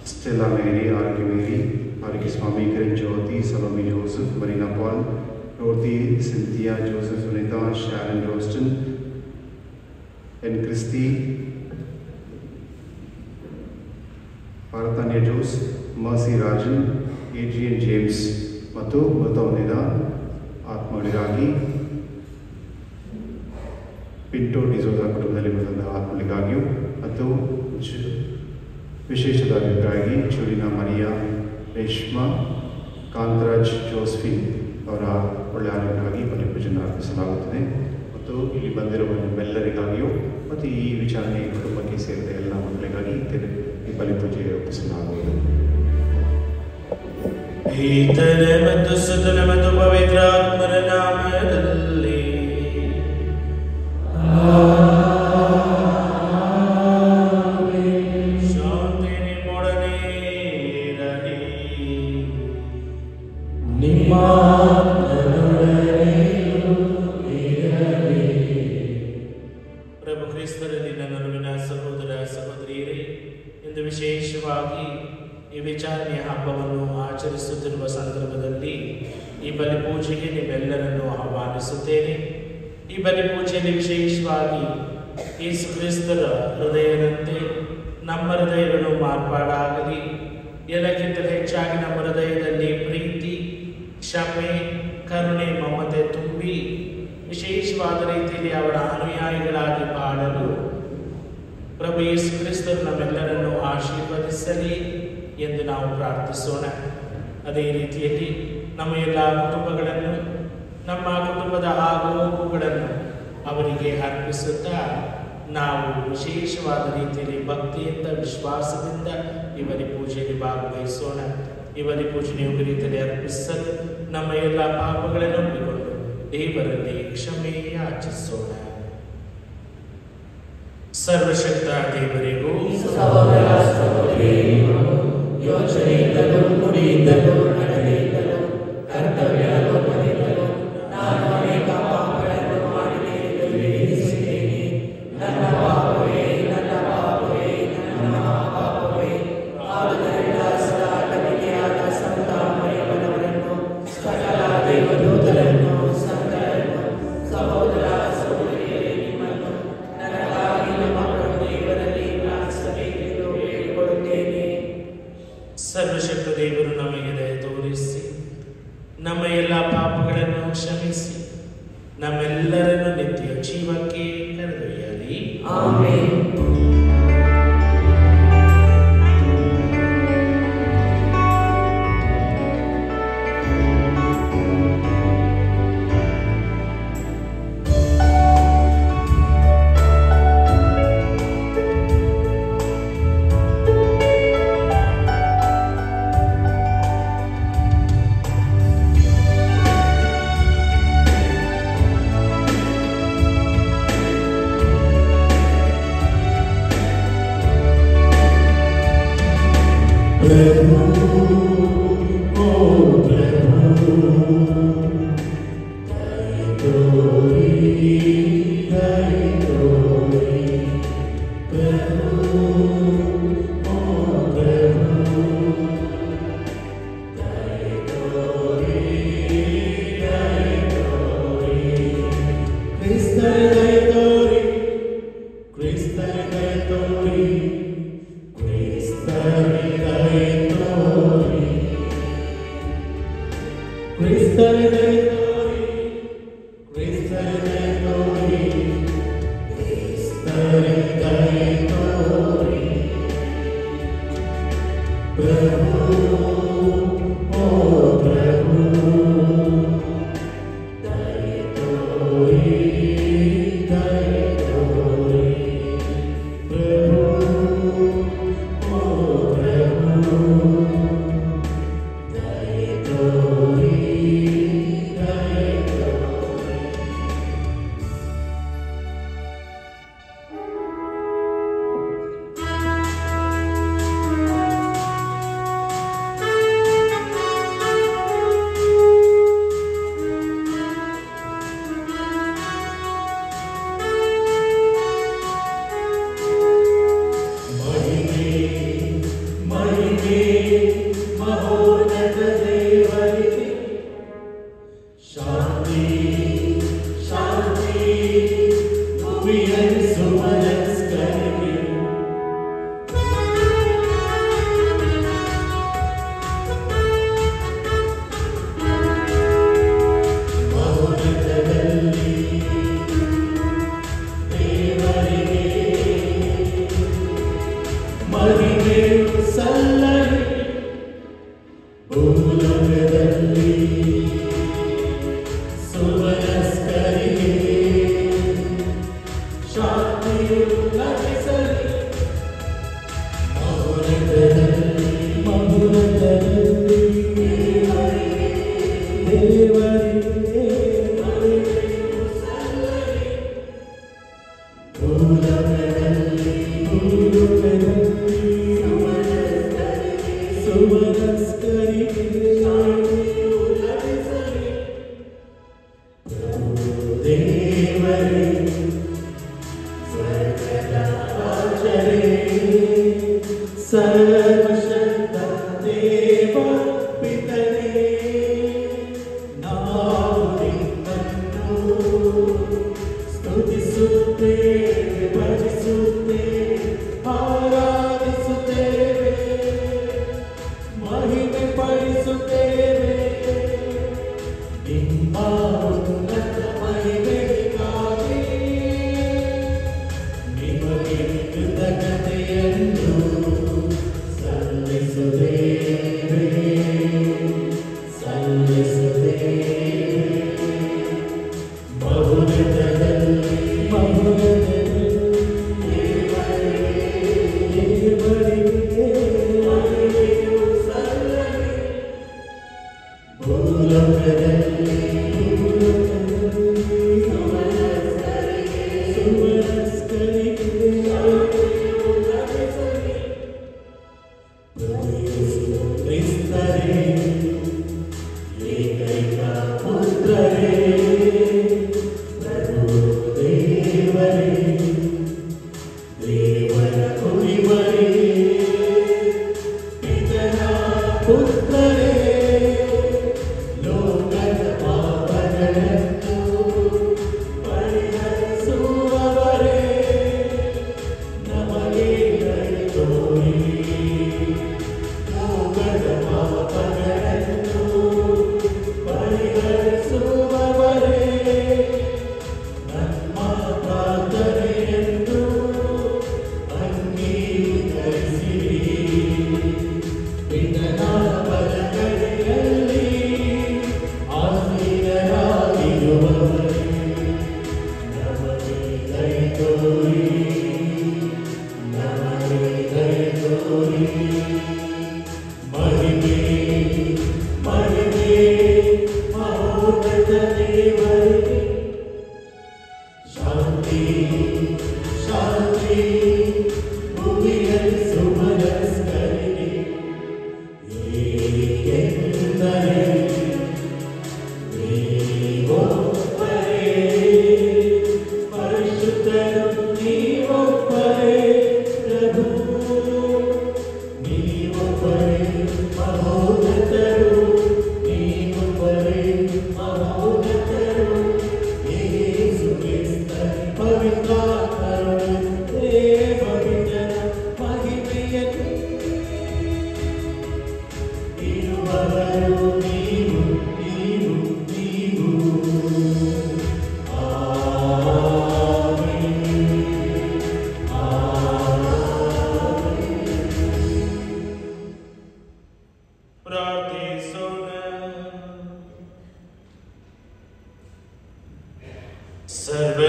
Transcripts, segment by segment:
Stella Mary, Arki Swami, Kiran Jyoti, Salome Joseph, Marina Paul, Dorothy, Cynthia, Joseph, Sunita, Sharon Roston, N. Christy, Paratanya Jose, Mercy Rajan, Adrian James, Matu, Mataunida, Atmaliಗಾಗಿ Pinto D'Souza ಕುಟುಂಬದಲ್ಲಿ ಬಂದ ಆತ್ಮಗಳಿಗಾಗಿಯೂ ಮತ್ತು ವಿಶೇಷವಾಗಿ ಚೂರಿನ Maria Reshma Kantharaj ಜೋಸ್ಫಿನ್ ಅವರ ಒಳ್ಳೆಯ ಆರೋಗ್ಯಕ್ಕಾಗಿ ಬಲಿಪೂಜೆಯನ್ನು ಅರ್ಪಿಸಲಾಗುತ್ತದೆ ಮತ್ತು ಇಲ್ಲಿ ಬಂದಿರುವ ನಿಮ್ಮೆಲ್ಲರಿಗಾಗಿಯೂ ಮತ್ತು ಈ ವಿಚಾರಣೆ ಕುಟುಂಬಕ್ಕೆ ಸೇರಿದ ಎಲ್ಲ ಮಕ್ಕಳಿಗಾಗಿ ಈ ಬಲಿಪೂಜೆ ಅರ್ಪಿಸಲಾಗುವುದು. ಪಿತನ ಮತ್ತು ಸುತನ ಮತ್ತು ಪವಿತ್ರಾತ್ಮರ ನಾಮದಲ್ಲಿ ಶಾಂತಿ ನಿಮ್ಮೊಡನೆ ಇರಲಿ. ನಿಮ್ಮ ಪ್ರಭು ಕ್ರಿಸ್ತರಲ್ಲಿ ನನ್ನ ನಡುವಿನ ಸಹೋದರ ಸಹೋದರಿಯರೇ, ಇಂದು ವಿಶೇಷವಾಗಿ ಈ ವಿಚಾರಣೆಯ ಹಬ್ಬವನ್ನು ಆಚರಿಸುತ್ತಿರುವ ಸಂದರ್ಭದಲ್ಲಿ ಈ ಬಲಿಪೂಜೆಗೆ ನಿಮ್ಮೆಲ್ಲರನ್ನು ಆಹ್ವಾನಿಸುತ್ತೇನೆ. ಈ ಬಲಿಪೂಜೆಯಲ್ಲಿ ವಿಶೇಷವಾಗಿ ಯೇಸು ಕ್ರಿಸ್ತರ ಹೃದಯದಂತೆ ನಮ್ಮ ಹೃದಯಗಳು ಮಾರ್ಪಾಡಾಗಲಿ. ಎಲ್ಲಕ್ಕಿಂತ ಹೆಚ್ಚಾಗಿ ನಮ್ಮ ಹೃದಯದಲ್ಲಿ ಪ್ರೀತಿ, ಕ್ಷಮೆ, ಕರುಣೆ, ಮಮತೆ ತುಂಬಿ ವಿಶೇಷವಾದ ರೀತಿಯಲ್ಲಿ ಅವರ ಅನುಯಾಯಿಗಳಾಗಿ ಬಾಳಲು ಪ್ರಭು ಯೇಸು ಕ್ರಿಸ್ತರು ನಮ್ಮೆಲ್ಲರನ್ನು ಆಶೀರ್ವದಿಸಲಿ ಎಂದು ನಾವು ಪ್ರಾರ್ಥಿಸೋಣ. ಅದೇ ರೀತಿಯಲ್ಲಿ ನಮ್ಮ ಎಲ್ಲ ಕುಟುಂಬಗಳನ್ನು, ನಮ್ಮ ಕುಟುಂಬದ ಆಗೋಗುಗಳನ್ನು ಅವರಿಗೆ ಅರ್ಪಿಸುತ್ತಾ ನಾವು ವಿಶೇಷವಾದ ರೀತಿಯಲ್ಲಿ ಭಕ್ತಿಯಿಂದ, ವಿಶ್ವಾಸದಿಂದ ಈ ಬಲಿಪೂಜೆಯಲ್ಲಿ ಭಾಗವಹಿಸೋಣ. ಈ ಬಲಿಪೂಜೆ ರೀತಿಯಲ್ಲಿ ಅರ್ಪಿಸಲು ನಮ್ಮ ಎಲ್ಲ ಪಾಪಗಳನ್ನು ಒಪ್ಪಿಕೊಂಡು ದೇವರಲ್ಲಿ ಕ್ಷಮೆ ಯಾಚಿಸೋಣ. ಸರ್ವಶಕ್ತ ದೇವರಿಗೂ ಯೋಚನೆಯಿಂದಲೂ ನುಡಿಯಿಂದಲೂ ನಡೆಯಿಂದಲೂ ಕರ್ತವ್ಯ ಲೋಪದಿಂದಲೂ ನಾನು ಅನೇಕ ಪಾಪಗಳನ್ನು ಮಾಡಿದ್ದೇನೆ. ನನ್ನ ಪಾಪವೇ, ನನ್ನ ಪಾಪವೇ, ನನ್ನ ಪಾಪವೇ. ಆದುದರಿಂದ ಸದಾ ಕನ್ನಿಕೆಯಾದ ಸಂತ ಮರಿಯಮ್ಮನವರನ್ನು, ಸಕಲ ದೇವದೂತರನ್ನು, ಸಂತರನ್ನು, ಸಹೋದರ ಸಹೋದರಿಯರೇ, ಎಲ್ಲ ಪಾಪಗಳನ್ನು ಕ್ಷಮಿಸಿ ನಮ್ಮೆಲ್ಲರನ್ನು ನಿತ್ಯ ಜೀವಕ್ಕೆ ಕರೆದೊಯ್ಯಲಿ. ಆಮೆನ್. ಪುತ್ರರೇ ಲೋಕದ ಪಾಪನ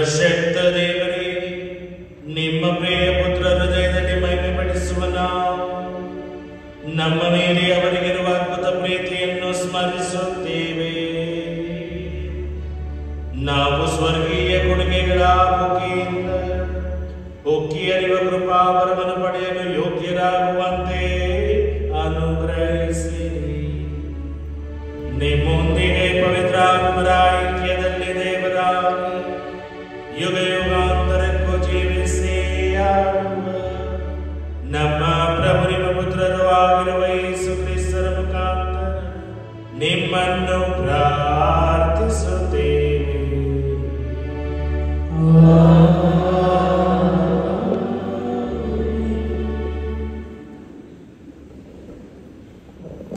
ಸರ್ವಶಕ್ತ ದೇವರೇ, ನಿಮ್ಮ ಪ್ರಿಯ ಪುತ್ರ ಹೃದಯದಲ್ಲಿ ಮಹಿಮೆ ಪಡಿಸುವ ನಾವು ನಮ್ಮ ಮೇಲೆ ಅವರಿಗಿರುವ ಅದ್ಭುತ ಪ್ರೀತಿಯನ್ನು ಸ್ಮರಿಸುತ್ತೇವೆ. ನಾವು ಸ್ವರ್ಗೀಯ ಕೊಡುಗೆಗಳ ಮುಖಿಯಿಂದ ಒಕ್ಕಿ ಅರಿವ ಕೃಪಾವರವನ್ನು ಪಡೆಯಲು ಯೋಗ್ಯರಾಗುವಂತೆ ಅನುಗ್ರಹಿಸಿರಿ. ನಿಮ್ಮೊಂದಿಗೆ ಪವಿತ್ರಾತ್ಮರ ಐಕ್ಯದಲ್ಲಿ ದೇವರಾಗಿ ಯುಗ ಯುಗಾಂತರಕ್ಕೂ ಜೀವಿಸಿ ಆಳುವ ನಮ್ಮ ಪ್ರಭು ನಿಮ್ಮ ಪುತ್ರರು ಆಗಿರುವ ಯೇಸು ಕ್ರಿಸ್ತರ ಮುಖಾಂತರ ನಿಮ್ಮನ್ನು ಪ್ರಾರ್ಥಿಸುತ್ತೇವೆ.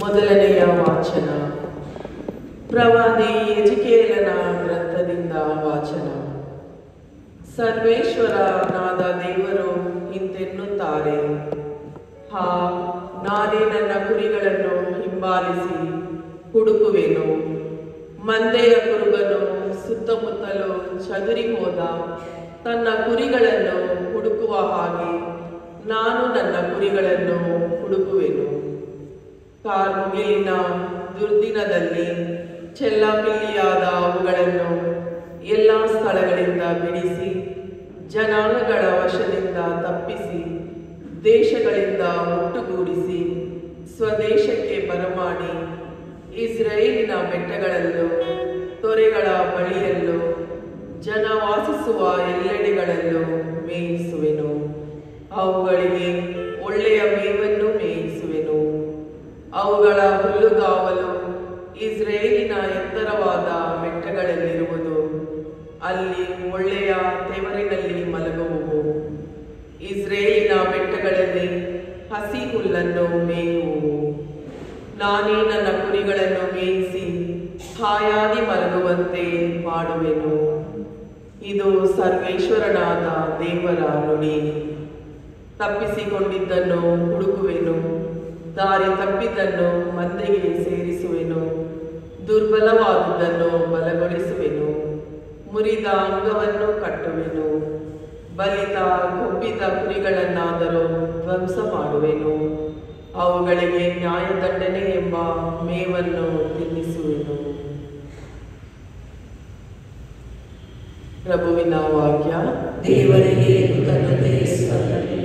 ಮೊದಲನೆಯ ವಾಚನ. ಪ್ರವಾದಿ ಎಜಿಕೇಲನ ಗ್ರಂಥದಿಂದ ವಾಚನ. ಸರ್ವೇಶ್ವರನಾದ ದೇವರು ಇಂತೆನ್ನುತ್ತಾರೆ, ನಾನೇ ನನ್ನ ಕುರಿಗಳನ್ನು ಹಿಂಬಾಲಿಸಿ ಹುಡುಕುವೆನು. ಮಂದೆಯ ಕುರುಬನು ಸುತ್ತಮುತ್ತಲು ಚದುರಿ ಹೋದ ತನ್ನ ಕುರಿಗಳನ್ನು ಹುಡುಕುವ ಹಾಗೆ ನಾನು ನನ್ನ ಕುರಿಗಳನ್ನು ಹುಡುಕುವೆನು. ಕಾರ್ಮುಗಿಲಿನ ದುರ್ದಿನದಲ್ಲಿ ಚೆಲ್ಲಾಪಿಲ್ಲಿಯಾದ ಅವುಗಳನ್ನು ಎಲ್ಲ ಸ್ಥಳಗಳಿಂದ ಬಿಡಿಸಿ ಜನಾಂಗಗಳ ವಶದಿಂದ ತಪ್ಪಿಸಿ ದೇಶಗಳಿಂದ ಒಟ್ಟುಗೂಡಿಸಿ ಸ್ವದೇಶಕ್ಕೆ ಬರಮಾಡಿ ಇಸ್ರಾಯೇಲಿನ ಬೆಟ್ಟಗಳಲ್ಲೂ ತೊರೆಗಳ ಬಳಿಯಲ್ಲೂ ಜನ ವಾಸಿಸುವ ಎಲ್ಲೆಡೆಗಳಲ್ಲೂ ಮೇಯಿಸುವೆನು. ಅವುಗಳಿಗೆ ಒಳ್ಳೆಯ ಮೇವನ್ನು ಮೇಯಿಸುವೆನು. ಅವುಗಳ ಹುಲ್ಲುಗಾವಲು ಇಸ್ರಾಯೇಲಿನ ಎತ್ತರವಾದ ಬೆಟ್ಟಗಳಲ್ಲಿರುವುದು. ಅಲ್ಲಿ ಒಳ್ಳೆಯ ತೆವರಿನಲ್ಲಿ ಮಲಗುವುವು. ಇಸ್ರಾಯೇಲಿನ ಬೆಟ್ಟಗಳಲ್ಲಿ ಹಸಿ ಹುಲ್ಲನ್ನು ಮೇಯುವು. ನಾನೇ ನನ್ನ ಕುರಿಗಳನ್ನು ಮೇಯಿಸಿ ಹಾಯಾಗಿ ಮಲಗುವಂತೆ ಮಾಡುವೆನು. ಇದು ಸರ್ವೇಶ್ವರನಾದ ದೇವರ ನುಡಿ. ತಪ್ಪಿಸಿಕೊಂಡಿದ್ದನ್ನು ಹುಡುಕುವೆನು, ದಾರಿ ತಪ್ಪಿದ್ದನ್ನು ಮಂದೆಗೆ ಸೇರಿಸುವೆನು, ದುರ್ಬಲವಾದುದನ್ನು ಬಲಗೊಳಿಸುವೆನು, ಮುರಿದ ಅಂಗವನ್ನು ಕಟ್ಟುವೆನು, ಬಲಿತ ಕೊಬ್ಬಿದ ಕುರಿಗಳನ್ನಾದರೂ ಧ್ವಂಸ ಮಾಡುವೆನು. ಅವುಗಳಿಗೆ ನ್ಯಾಯದಂಡನೆ ಎಂಬ ಮೇವನ್ನು ತಿನ್ನಿಸುವೆನು. ಪ್ರಭುವಿನ ವಾಕ್ಯ. ದೇವರಿಗೆ ಕೃತಜ್ಞತೆ ಸಲ್ಲಲಿ.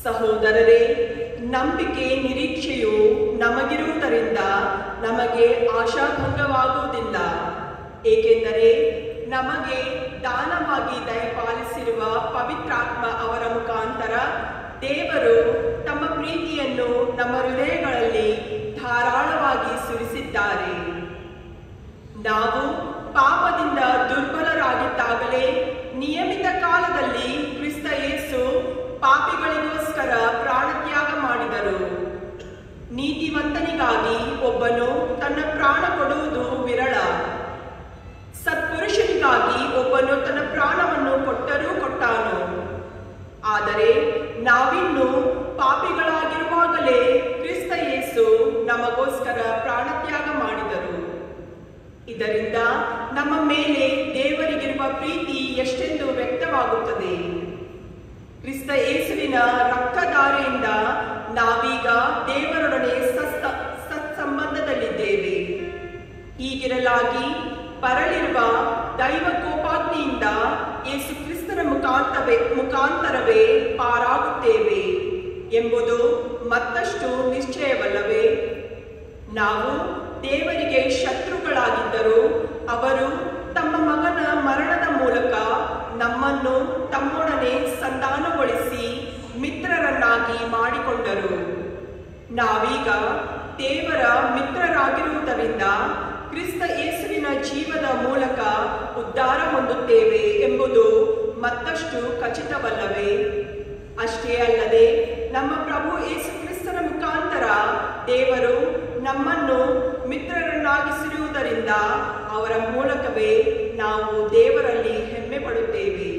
ಸಹೋದರರೇ, ನಂಬಿಕೆ ನಿರೀಕ್ಷೆಯು ನಮಗಿರುವುದರಿಂದ ನಮಗೆ ಆಶಾಭಂಗವಾಗುವುದಿಲ್ಲ. ಏಕೆಂದರೆ ನಮಗೆ ದಾನವಾಗಿ ದಯಪಾಲಿಸಿರುವ ಪವಿತ್ರಾತ್ಮ ಅವರ ಮುಖಾಂತರ ದೇವರು ತಮ್ಮ ಪ್ರೀತಿಯನ್ನು ನಮ್ಮ ಹೃದಯಗಳಲ್ಲಿ ಧಾರಾಳವಾಗಿ ಸುರಿಸಿದ್ದಾರೆ. ನಾವು ಪಾಪದಿಂದ ದುರ್ಬಲರಾಗಿದ್ದಾಗಲೇ ನಿಯಮಿತ ಕಾಲದಲ್ಲಿ ಕ್ರಿಸ್ತ ಯೇಸು ಪಾಪಿಗಳಿಗೋಸ್ಕರ ಪ್ರಾಣತ್ಯಾಗ ಮಾಡಿದರು. ನೀತಿವಂತನಿಗಾಗಿ ಒಬ್ಬನು ತನ್ನ ಪ್ರಾಣ ಕೊಡುವುದು ವಿರಳ. ಸತ್ಪುರುಷನಿಗಾಗಿ ಒಬ್ಬನು ತನ್ನ ಪ್ರಾಣವನ್ನು ಕೊಟ್ಟರೂ ಕೊಟ್ಟಾನು. ಆದರೆ ನಾವಿನ್ನು ಪಾಪಿಗಳಾಗಿರುವಾಗಲೇ ಕ್ರಿಸ್ತ ಯೇಸು ನಮಗೋಸ್ಕರ ಪ್ರಾಣತ್ಯಾಗ ಮಾಡಿದರು. ಇದರಿಂದ ನಮ್ಮ ಮೇಲೆ ದೇವರಿಗಿರುವ ಪ್ರೀತಿ ಎಷ್ಟೆಂದು ವ್ಯಕ್ತವಾಗುತ್ತದೆ. ಕ್ರಿಸ್ತ ಯೇಸುವಿನ ರಕ್ತಧಾರೆಯಿಂದ ನಾವೀಗ ದೇವರೊಡನೆ ಸತ್ಸಂಬಂಧದಲ್ಲಿದ್ದೇವೆ. ಹೀಗಿರಲಾಗಿ ಬರಲಿರುವ ದೈವ ಕೋಪಾಗ್ನಿಯಿಂದ ಯೇಸು ಕ್ರಿಸ್ತನ ಮುಖಾಂತರವೇ ಪಾರಾಗುತ್ತೇವೆ ಎಂಬುದು ಮತ್ತಷ್ಟು ನಿಶ್ಚಯವಲ್ಲವೇ? ನಾವು ದೇವರಿಗೆ ಶತ್ರುಗಳಾಗಿದ್ದರೂ ಅವರು ತಮ್ಮ ಮಗನ ಮರಣದ ಮೂಲಕ ನಮ್ಮನ್ನು ತಮ್ಮೊಡನೆ ಸಂಧಾನಗೊಳಿಸಿ ಮಿತ್ರರನ್ನಾಗಿ ಮಾಡಿಕೊಂಡರು. ನಾವೀಗ ದೇವರ ಮಿತ್ರರಾಗಿರುವುದರಿಂದ ಕ್ರಿಸ್ತ ಯೇಸುವಿನ ಜೀವದ ಮೂಲಕ ಉದ್ಧಾರ ಹೊಂದುತ್ತೇವೆ ಎಂಬುದು ಮತ್ತಷ್ಟು ಖಚಿತವಲ್ಲವೇ? ಅಷ್ಟೇ ಅಲ್ಲದೆ ನಮ್ಮ ಪ್ರಭು ಯೇಸು ಕ್ರಿಸ್ತನ ಮುಖಾಂತರ ದೇವರು ನಮ್ಮನ್ನು ಮಿತ್ರರನ್ನಾಗಿಸಿರುವುದರಿಂದ ಅವರ ಮೂಲಕವೇ ನಾವು ದೇವರಲ್ಲಿ ಹೆಮ್ಮೆ ಪಡುತ್ತೇವೆ.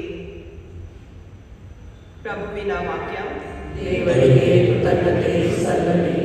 ಪ್ರಭುವಿನ ವಾಕ್ಯ. ದೇವರಿಗೆ ಕೃತಜ್ಞತೆ ಸಲ್ಲಲಿ.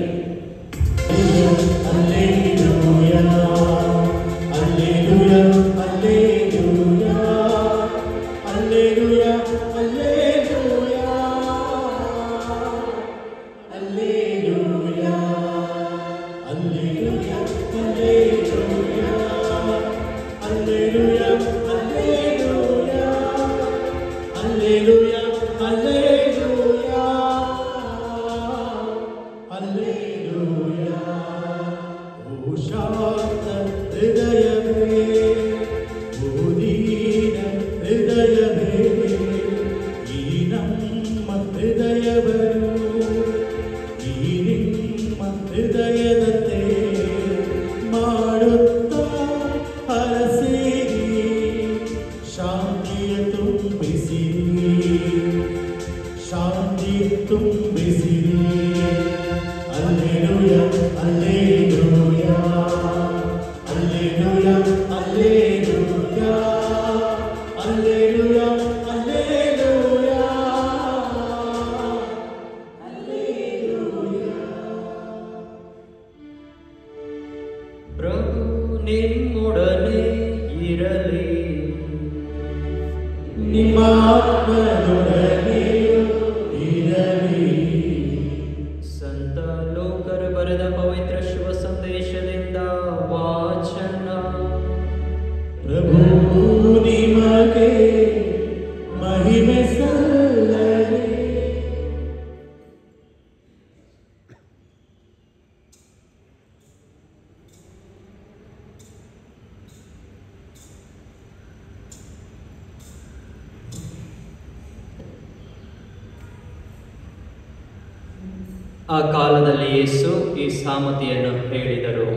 ಆ ಕಾಲದಲ್ಲಿ ಯೇಸು ಈ ಸಾಮತೆಯನ್ನು ಹೇಳಿದರು.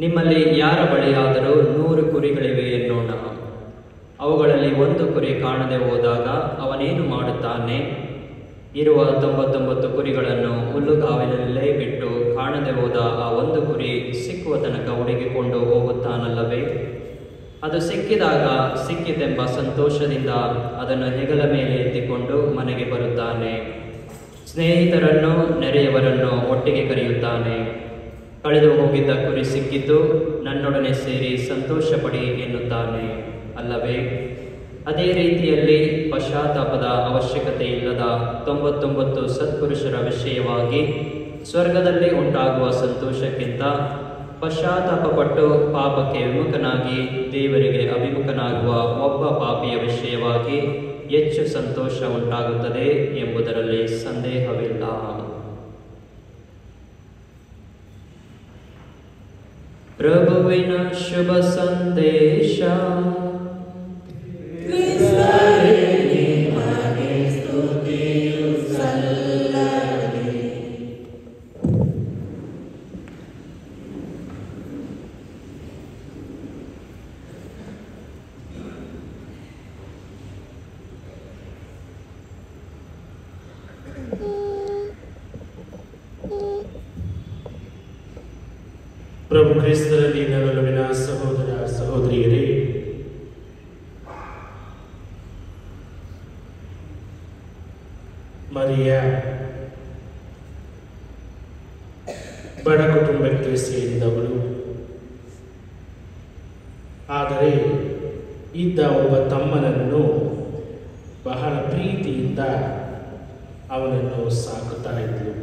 ನಿಮ್ಮಲ್ಲಿ ಯಾರ ಬಳಿಯಾದರೂ 100 ಕುರಿಗಳಿವೆ ಎನ್ನೋಣ. ಅವುಗಳಲ್ಲಿ 1 ಕುರಿ ಕಾಣದೆ ಹೋದಾಗ ಅವನೇನು ಮಾಡುತ್ತಾನೆ? ಇರುವ 99 ಕುರಿಗಳನ್ನು ಹುಲ್ಲುಗಾವಲಲ್ಲೇ ಬಿಟ್ಟು ಕಾಣದೆ ಹೋದ ಆ 1 ಕುರಿ ಸಿಕ್ಕುವ ತನಕ ಹುಡುಕಿಕೊಂಡು ಹೋಗುತ್ತಾನಲ್ಲವೇ? ಅದು ಸಿಕ್ಕಿದಾಗ ಸಿಕ್ಕಿತೆಂಬ ಸಂತೋಷದಿಂದ ಅದನ್ನು ಹೆಗಲ ಮೇಲೆ ಎತ್ತಿಕೊಂಡು ಮನೆಗೆ ಬರುತ್ತಾನೆ. ಸ್ನೇಹಿತರನ್ನು ನೆರೆಯವರನ್ನು ಒಟ್ಟಿಗೆ ಕರೆಯುತ್ತಾನೆ. ಕಳೆದು ಹೋಗಿದ್ದ ಕುರಿ ಸಿಕ್ಕಿತು, ನನ್ನೊಡನೆ ಸೇರಿ ಸಂತೋಷ ಪಡಿ ಎನ್ನುತ್ತಾನೆ ಅಲ್ಲವೇ? ಅದೇ ರೀತಿಯಲ್ಲಿ ಪಶ್ಚಾತ್ತಾಪದ ಅವಶ್ಯಕತೆ ಇಲ್ಲದ 99 ಸತ್ಪುರುಷರ ವಿಷಯವಾಗಿ ಸ್ವರ್ಗದಲ್ಲಿ ಉಂಟಾಗುವ ಸಂತೋಷಕ್ಕಿಂತ ಪಶ್ಚಾತ್ತಾಪಪಟ್ಟು ಪಾಪಕ್ಕೆ ವಿಮುಖನಾಗಿ ದೇವರಿಗೆ ಅಭಿಮುಖನಾಗುವ ಒಬ್ಬ ಪಾಪಿಯ ವಿಷಯವಾಗಿ ಹೆಚ್ಚು ಸಂತೋಷ ಉಂಟಾಗುತ್ತದೆ ಎಂಬುದರಲ್ಲಿ ಸಂದೇಹವಿಲ್ಲ. ಪ್ರಭುವಿನ ಶುಭ ಸಂದೇಶ. ಪ್ರಭು ಕ್ರಿಸ್ತರಲ್ಲಿ ನನ್ನೊಲವಿನ ಸಹೋದರ ಸಹೋದರಿಯರೇ, ಮರಿಯ ಬಡ ಕುಟುಂಬಕ್ಕೆ ಸೇರಿದವಳು. ಆದರೆ ಇದ್ದ ಒಬ್ಬ ತಮ್ಮನನ್ನು ಬಹಳ ಪ್ರೀತಿಯಿಂದ ಅವನನ್ನು ಸಾಕುತ್ತಾ ಇದ್ದಳು.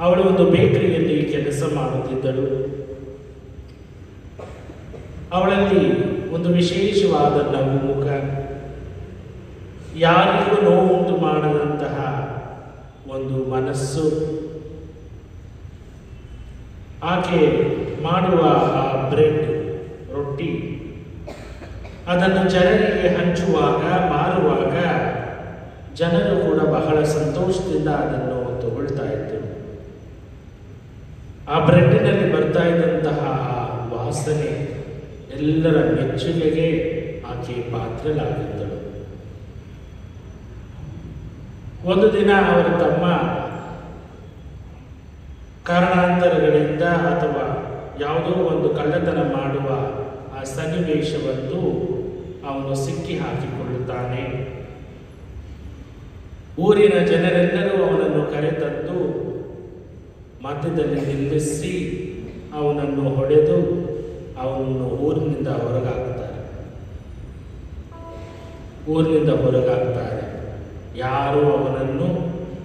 ಅವಳು ಒಂದು ಬೇಕರಿಯಲ್ಲಿ ಕೆಲಸ ಮಾಡುತ್ತಿದ್ದಳು. ಅವಳಲ್ಲಿ ಒಂದು ವಿಶೇಷವಾದ ನಗುಮುಖ, ಯಾರಿಗೂ ನೋವುಂಟು ಮಾಡದಂತಹ ಒಂದು ಮನಸ್ಸು. ಆಕೆ ಮಾಡುವ ಆ ಬ್ರೆಡ್, ರೊಟ್ಟಿ, ಅದನ್ನು ಜನರಿಗೆ ಹಂಚುವಾಗ, ಮಾರುವಾಗ ಜನರು ಕೂಡ ಬಹಳ ಸಂತೋಷದಿಂದ ಅದನ್ನು ತಗೊಳ್ತಾ ಇದ್ದರು. ಆ ಬ್ರೆಡ್ಡಿನಲ್ಲಿ ಬರ್ತಾ ಇದ್ದಂತಹ ವಾಸನೆ ಎಲ್ಲರ ಮೆಚ್ಚುಗೆಗೆ ಆಕೆ ಪಾತ್ರಳಾಗಿದ್ದಳು. ಒಂದು ದಿನ ಅವರ ತಮ್ಮ ಕಾರಣಾಂತರಗಳಿಂದ ಅಥವಾ ಯಾವುದೋ ಒಂದು ಕಳ್ಳತನ ಮಾಡುವ ಆ ಸನ್ನಿವೇಶವನ್ನು ಅವನು ಸಿಕ್ಕಿ ಹಾಕಿಕೊಳ್ಳುತ್ತಾನೆ. ಊರಿನ ಜನರೆಲ್ಲರೂ ಅವನನ್ನು ಕರೆತಂದು ಮಧ್ಯದಲ್ಲಿ ನಿಲ್ಲಿಸಿ ಅವನನ್ನು ಹೊಡೆದು ಅವನನ್ನು ಊರಿನಿಂದ ಹೊರಗಾಕ್ತಾರೆ. ಯಾರೂ ಅವನನ್ನು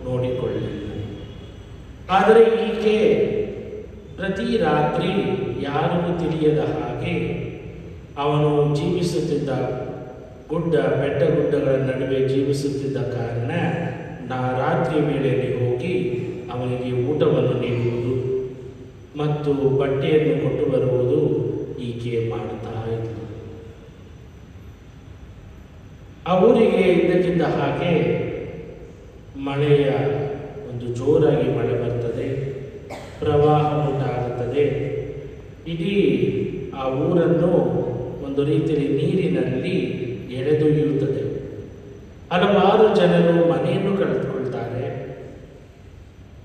ನೋಡಿಕೊಳ್ಳಲಿಲ್ಲ. ಆದರೆ ಈಕೆ ಪ್ರತಿ ರಾತ್ರಿ ಯಾರಿಗೂ ತಿಳಿಯದ ಹಾಗೆ ಅವನು ಜೀವಿಸುತ್ತಿದ್ದ ಬೆಟ್ಟಗುಡ್ಡಗಳ ನಡುವೆ ಜೀವಿಸುತ್ತಿದ್ದ ಕಾರಣ ರಾತ್ರಿ ವೇಳೆಯಲ್ಲಿ ಹೋಗಿ ಅವನಿಗೆ ಊಟವನ್ನು ನೀಡುವುದು ಮತ್ತು ಬಟ್ಟೆಯನ್ನು ಕೊಟ್ಟು ಬರುವುದು ಈಕೆ ಮಾಡುತ್ತಾ ಇದ್ದರು. ಆ ಊರಿಗೆ ಇದ್ದಕ್ಕಿದ್ದ ಹಾಗೆ ಒಂದು ಜೋರಾಗಿ ಮಳೆ ಬರ್ತದೆ, ಪ್ರವಾಹ ಉಂಟಾಗುತ್ತದೆ. ಇಡೀ ಆ ಊರನ್ನು ಒಂದು ರೀತಿಯಲ್ಲಿ ನೀರಿನಲ್ಲಿ ಎಳೆದೊಯ್ಯುತ್ತದೆ. ಹಲವಾರು ಜನರು ಮನೆಯನ್ನು ಕಳೆದುಕೊಳ್ತಾರೆ,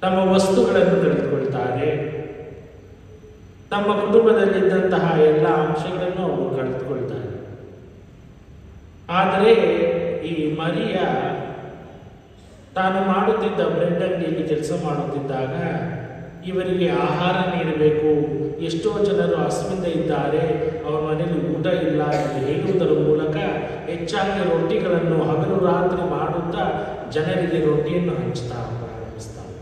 ತಮ್ಮ ವಸ್ತುಗಳನ್ನು ಕಳೆದುಕೊಳ್ತಾರೆ, ತಮ್ಮ ಕುಟುಂಬದಲ್ಲಿದ್ದಂತಹ ಎಲ್ಲ ಅಂಶಗಳನ್ನು ಅವರು ಕಳೆದುಕೊಳ್ತಾರೆ. ಆದರೆ ಈ ಮರಿಯ ತಾನು ಮಾಡುತ್ತಿದ್ದ ಬ್ರೆಡ್ ಅಂಗಡಿಯಲ್ಲಿ ಕೆಲಸ ಮಾಡುತ್ತಿದ್ದಾಗ ಇವರಿಗೆ ಆಹಾರ ನೀಡಬೇಕು, ಎಷ್ಟೋ ಜನರು ಹಸಿವಿಂದ ಇದ್ದಾರೆ, ಅವರ ಮನೆಯಲ್ಲಿ ಊಟ ಇಲ್ಲ ಎಂದು ಹೇಳುವುದರ ಮೂಲಕ ಹೆಚ್ಚಾಗಿ ರೊಟ್ಟಿಗಳನ್ನು ಹಗಲು ರಾತ್ರಿ ಮಾಡುತ್ತಾ ಜನರಿಗೆ ರೊಟ್ಟಿಯನ್ನು ಹಂಚುತ್ತಾ ಪ್ರಾರಂಭಿಸ್ತಾರೆ.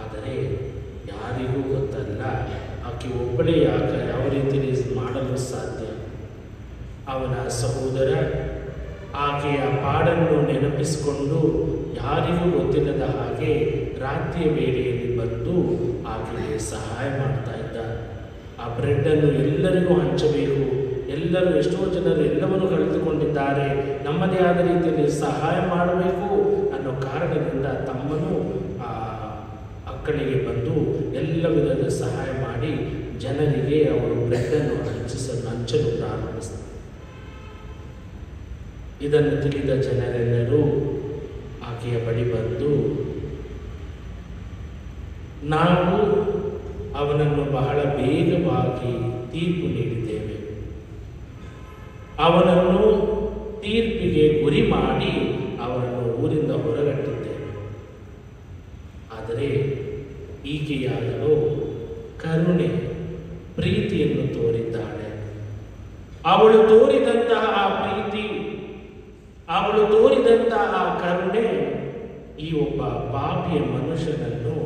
ಆದರೆ ಯಾರಿಗೂ ಗೊತ್ತಲ್ಲ ಆಕೆ ಒಬ್ಬಳೇ ಯಾವ ರೀತಿಯಲ್ಲಿ ಮಾಡಲು ಸಾಧ್ಯ. ಅವನ ಸಹೋದರ ಆಕೆಯ ಪಾಡನ್ನು ನೆನಪಿಸಿಕೊಂಡು ಯಾರಿಗೂ ಗೊತ್ತಿಲ್ಲದ ಹಾಗೆ ರಾತ್ರಿಯ ವೇಳೆಯಲ್ಲಿ ಬಂದು ಆಕೆಗೆ ಸಹಾಯ ಮಾಡ್ತಾ ಇದ್ದ. ಆ ಬ್ರೆಡ್ಡನ್ನು ಎಲ್ಲರಿಗೂ ಹಂಚಬೇಕು, ಎಷ್ಟೋ ಜನರು ಎಲ್ಲವನ್ನೂ ಕಳೆದುಕೊಂಡಿದ್ದಾರೆ, ನಮ್ಮದೇ ಆದ ರೀತಿಯಲ್ಲಿ ಸಹಾಯ ಮಾಡಬೇಕು ಅನ್ನೋ ಕಾರಣದಿಂದ ತಮ್ಮನು ಅಕ್ಕಳಿಗೆ ಬಂದು ಎಲ್ಲ ವಿಧದ ಸಹಾಯ ಮಾಡಿ ಜನರಿಗೆ ಅವರು ಬ್ರೆಡ್ಡನ್ನು ಹಂಚಲು ಪ್ರಾರಂಭಿಸ್ತಾರೆ. ಇದನ್ನು ತಿಳಿದ ಜನರೆಲ್ಲರೂ ಆಕೆಯ ಬಳಿ ಬಂದು, ನಾವು ಅವನನ್ನು ಬಹಳ ಬೇಗವಾಗಿ ತೀರ್ಪು ನೀಡಿದ್ದೇವೆ, ಅವನನ್ನು ತೀರ್ಪಿಗೆ ಗುರಿ ಮಾಡಿ ಅವನನ್ನು ಊರಿಂದ ಹೊರಗಟ್ಟಿದ್ದೇವೆ. ಆದರೆ ಈಕೆಯಾದರೂ ಕರುಣೆ, ಪ್ರೀತಿಯನ್ನು ತೋರಿದ್ದಾಳೆ. ಅವಳು ತೋರಿದಂತಹ ಆ ಪ್ರೀತಿ, ಅವಳು ತೋರಿದಂತಹ ಆ ಕರುಣೆ ಈ ಒಬ್ಬ ಪಾಪಿಯ ಮನುಷ್ಯನನ್ನು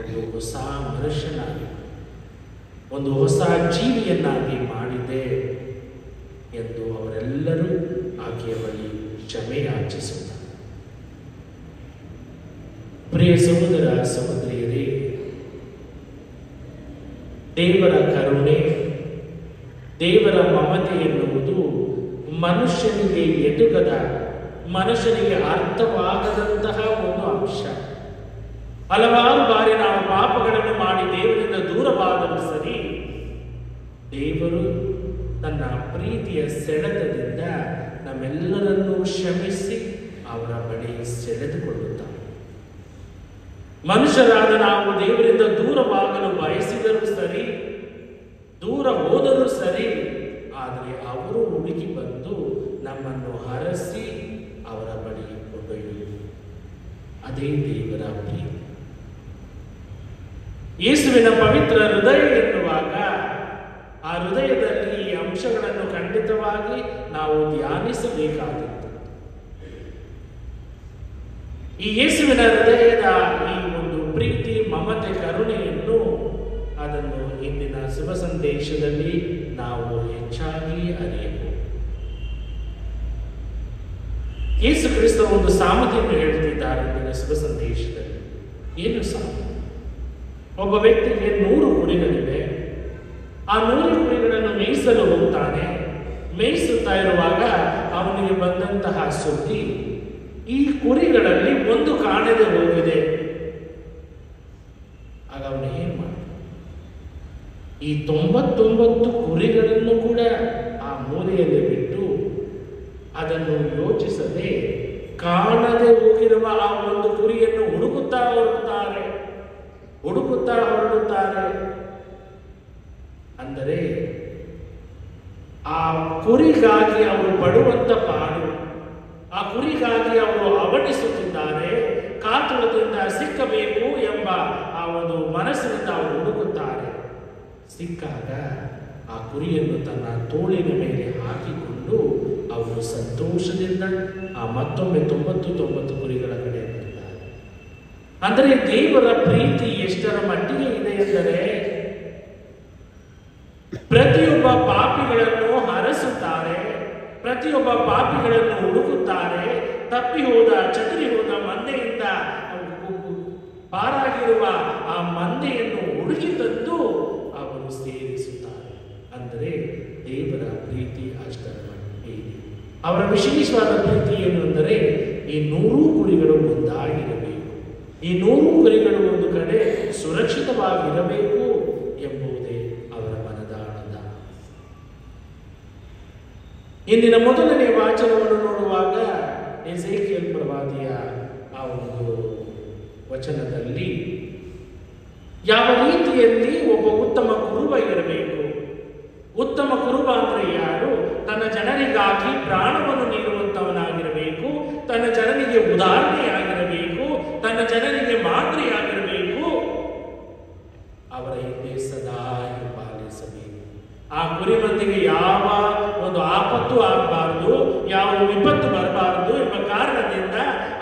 ಒಂದು ಹೊಸ ಮನುಷ್ಯನಾಗಿ, ಒಂದು ಹೊಸ ಜೀವಿಯನ್ನಾಗಿ ಮಾಡಿದೆ ಎಂದು ಅವರೆಲ್ಲರೂ ಆಕೆಯ ಬಳಿ ಕ್ಷಮೆ ಯಾಚಿಸುತ್ತಾರೆ. ಪ್ರಿಯ ಸಹೋದರ ಸಹೋದರಿಯರೇ, ದೇವರ ಕರುಣೆ, ದೇವರ ಮಮತೆ ಎನ್ನುವುದು ಮನುಷ್ಯನಿಗೆ ಎಟುಕದ, ಮನುಷ್ಯನಿಗೆ ಅರ್ಥವಾಗದಂತಹ ಒಂದು ಅಂಶ. ಹಲವಾರು ಬಾರಿ ನಾವು ಪಾಪಗಳನ್ನು ಮಾಡಿ ದೇವರಿಂದ ದೂರವಾದರೂ ಸರಿ, ದೇವರು ತನ್ನ ಪ್ರೀತಿಯ ಸೆಳೆತದಿಂದ ನಮ್ಮೆಲ್ಲರನ್ನೂ ಕ್ಷಮಿಸಿ ಅವರ ಬಳಿ ಸೆಳೆದುಕೊಳ್ಳುತ್ತಾನೆ. ಮನುಷ್ಯರಾದ ನಾವು ದೇವರಿಂದ ದೂರವಾಗಲು ಬಯಸಿದರೂ ಸರಿ, ದೂರ ಹೋದರೂ ಸರಿ, ಆದರೆ ಅವರು ಹುಡುಕಿ ಬಂದು ನಮ್ಮನ್ನು ಹರಸಿ ಅವರ ಬಳಿ ಕೊಂಡೊಯ್ಯುವುದು. ಅದೇ ದೇವರ ಪ್ರೀತಿ. ಯೇಸುವಿನ ಪವಿತ್ರ ಹೃದಯ ಎನ್ನುವಾಗ ಆ ಹೃದಯದಲ್ಲಿ ಈ ಅಂಶಗಳನ್ನು ಖಂಡಿತವಾಗಿ ನಾವು ಧ್ಯಾನಿಸಬೇಕಾದದ್ದು. ಈ ಯೇಸುವಿನ ಹೃದಯದ ಈ ಒಂದು ಪ್ರೀತಿ, ಮಮತೆ, ಕರುಣೆಯನ್ನು ಅದನ್ನು ಇಂದಿನ ಶುಭ ಸಂದೇಶದಲ್ಲಿ ನಾವು ಹೆಚ್ಚಾಗಿ ಅರಿಯಬಹುದು. ಯೇಸು ಕ್ರಿಸ್ತ ಒಂದು ಸಾಮತೆಯನ್ನು ಹೇಳ್ತಿದ್ದಾರೆ ಇಂದಿನ ಶುಭ ಸಂದೇಶದಲ್ಲಿ. ಏನು ಸಾಮತೆ? ಒಬ್ಬ ವ್ಯಕ್ತಿಗೆ 100 ಕುರಿಗಳಿವೆ. ಆ 100 ಕುರಿಗಳನ್ನು ಮೇಯಿಸಲು ಹೋಗ್ತಾನೆ. ಮೇಯಿಸುತ್ತಾ ಇರುವಾಗ ಅವನಿಗೆ ಬಂದಂತಹ ಸುದ್ದಿ, ಈ ಕುರಿಗಳಲ್ಲಿ ಒಂದು ಕಾಣದೆ ಹೋಗಿದೆ. ಆಗ ಅವನು ಏನ್ ಮಾಡ್ತಾನೆ? ಈ 99 ಕುರಿಗಳನ್ನು ಕೂಡ ಆ ಮೂಲೆಯಲ್ಲಿ ಬಿಟ್ಟು ಅದನ್ನು ಯೋಚಿಸದೆ ಕಾಣದೆ ಹೋಗಿರುವ ಆ ಒಂದು ಕುರಿಯನ್ನು ಹುಡುಕುತ್ತಾ ಹೊರಡುತ್ತಾರೆ. ಅಂದರೆ ಆ ಕುರಿಗಾಗಿ ಅವರು ಪಡುವಂತ ಪಾಡು, ಆ ಕುರಿಗಾಗಿ ಅವರು ಅವಣಿಸುತ್ತಿದ್ದಾರೆ. ಕಾತುರದಿಂದ ಸಿಕ್ಕಬೇಕು ಎಂಬ ಆ ಒಂದು ಮನಸ್ಸಿನಿಂದ ಅವರು ಹುಡುಕುತ್ತಾರೆ. ಸಿಕ್ಕಾಗ ಆ ಕುರಿಯನ್ನು ತನ್ನ ತೋಳಿನ ಮೇಲೆ ಹಾಕಿಕೊಂಡು ಅವರು ಸಂತೋಷದಿಂದ ಆ ಮತ್ತೊಮ್ಮೆ 99 ಕುರಿಗಳ ಕಡೆ ಬರ್ತಾರೆ. ಅಂದರೆ ದೇವರ ಪ್ರೀತಿ ಎಷ್ಟರ ಮಟ್ಟಿಗೆ ಇದೆ ಎಂದರೆ, ಪ್ರತಿಯೊಬ್ಬ ಪಾಪಿಗಳನ್ನು ಹರಸುತ್ತಾರೆ, ಪ್ರತಿಯೊಬ್ಬ ಪಾಪಿಗಳನ್ನು ಹುಡುಕುತ್ತಾರೆ. ತಪ್ಪಿ ಹೋದ, ಚದುರಿ ಹೋದ ಮಂದೆಯಿಂದ ಪಾರಾಗಿರುವ ಆ ಮಂದೆಯನ್ನು ಹುಡುಕಿ ತಂದು ಅವರು ಸೇರಿಸುತ್ತಾರೆ. ಅಂದರೆ ದೇವರ ಪ್ರೀತಿ ಅಷ್ಟರ ಮಟ್ಟಿಗೆ ಇದೆ. ಅವರ ವಿಶೇಷವಾದ ಪ್ರೀತಿ ಏನು ಅಂದರೆ, ಈ 100 ಕುರಿಗಳು ಒಂದಾಗಿರಬೇಕು, ಈ 100 ಕುರಿಗಳು ಒಂದು ಕಡೆ ಸುರಕ್ಷಿತವಾಗಿರಬೇಕು ಎಂಬುದೇ ಅವರ ಮನದಾಳದ. ಇಂದಿನ ಮೊದಲನೇ ವಾಚನವನ್ನು ನೋಡುವಾಗ ಎಸೇಕಿಯೇಲ್ ಪ್ರವಾದಿಯ ಆ ಒಂದು ವಚನದಲ್ಲಿ ಯಾವ ರೀತಿಯಲ್ಲಿ ಒಬ್ಬ ಉತ್ತಮ ಕುರುಬ ಇರಬೇಕು. ಉತ್ತಮ ಕುರುಬ ಅಂದ್ರೆ ಯಾರು? ತನ್ನ ಜನರಿಗಾಗಿ ಪ್ರಾಣವನ್ನು ನೀಡುವಂತವನಾಗಿರಬೇಕು, ತನ್ನ ಜನರಿಗೆ ಉದಾಹರಣೆಯಾಗಿರಬೇಕು, ತನ್ನ ಜನರಿಗೆ ಮಾದರಿಯಾಗಿರಬೇಕು, ಅವರ ಹಿಂದೆ ಸದಾ ಹಿಂಬಾಲಿಸಬೇಕು. ಆ ಕುರಿಮಂದಿಗೆ ಯಾವ ಒಂದು ಆಪತ್ತು ಆಗಬಾರದು, ಯಾವ ವಿಪತ್ತು ಬರಬಾರದು ಎಂಬ ಕಾರಣದಿಂದ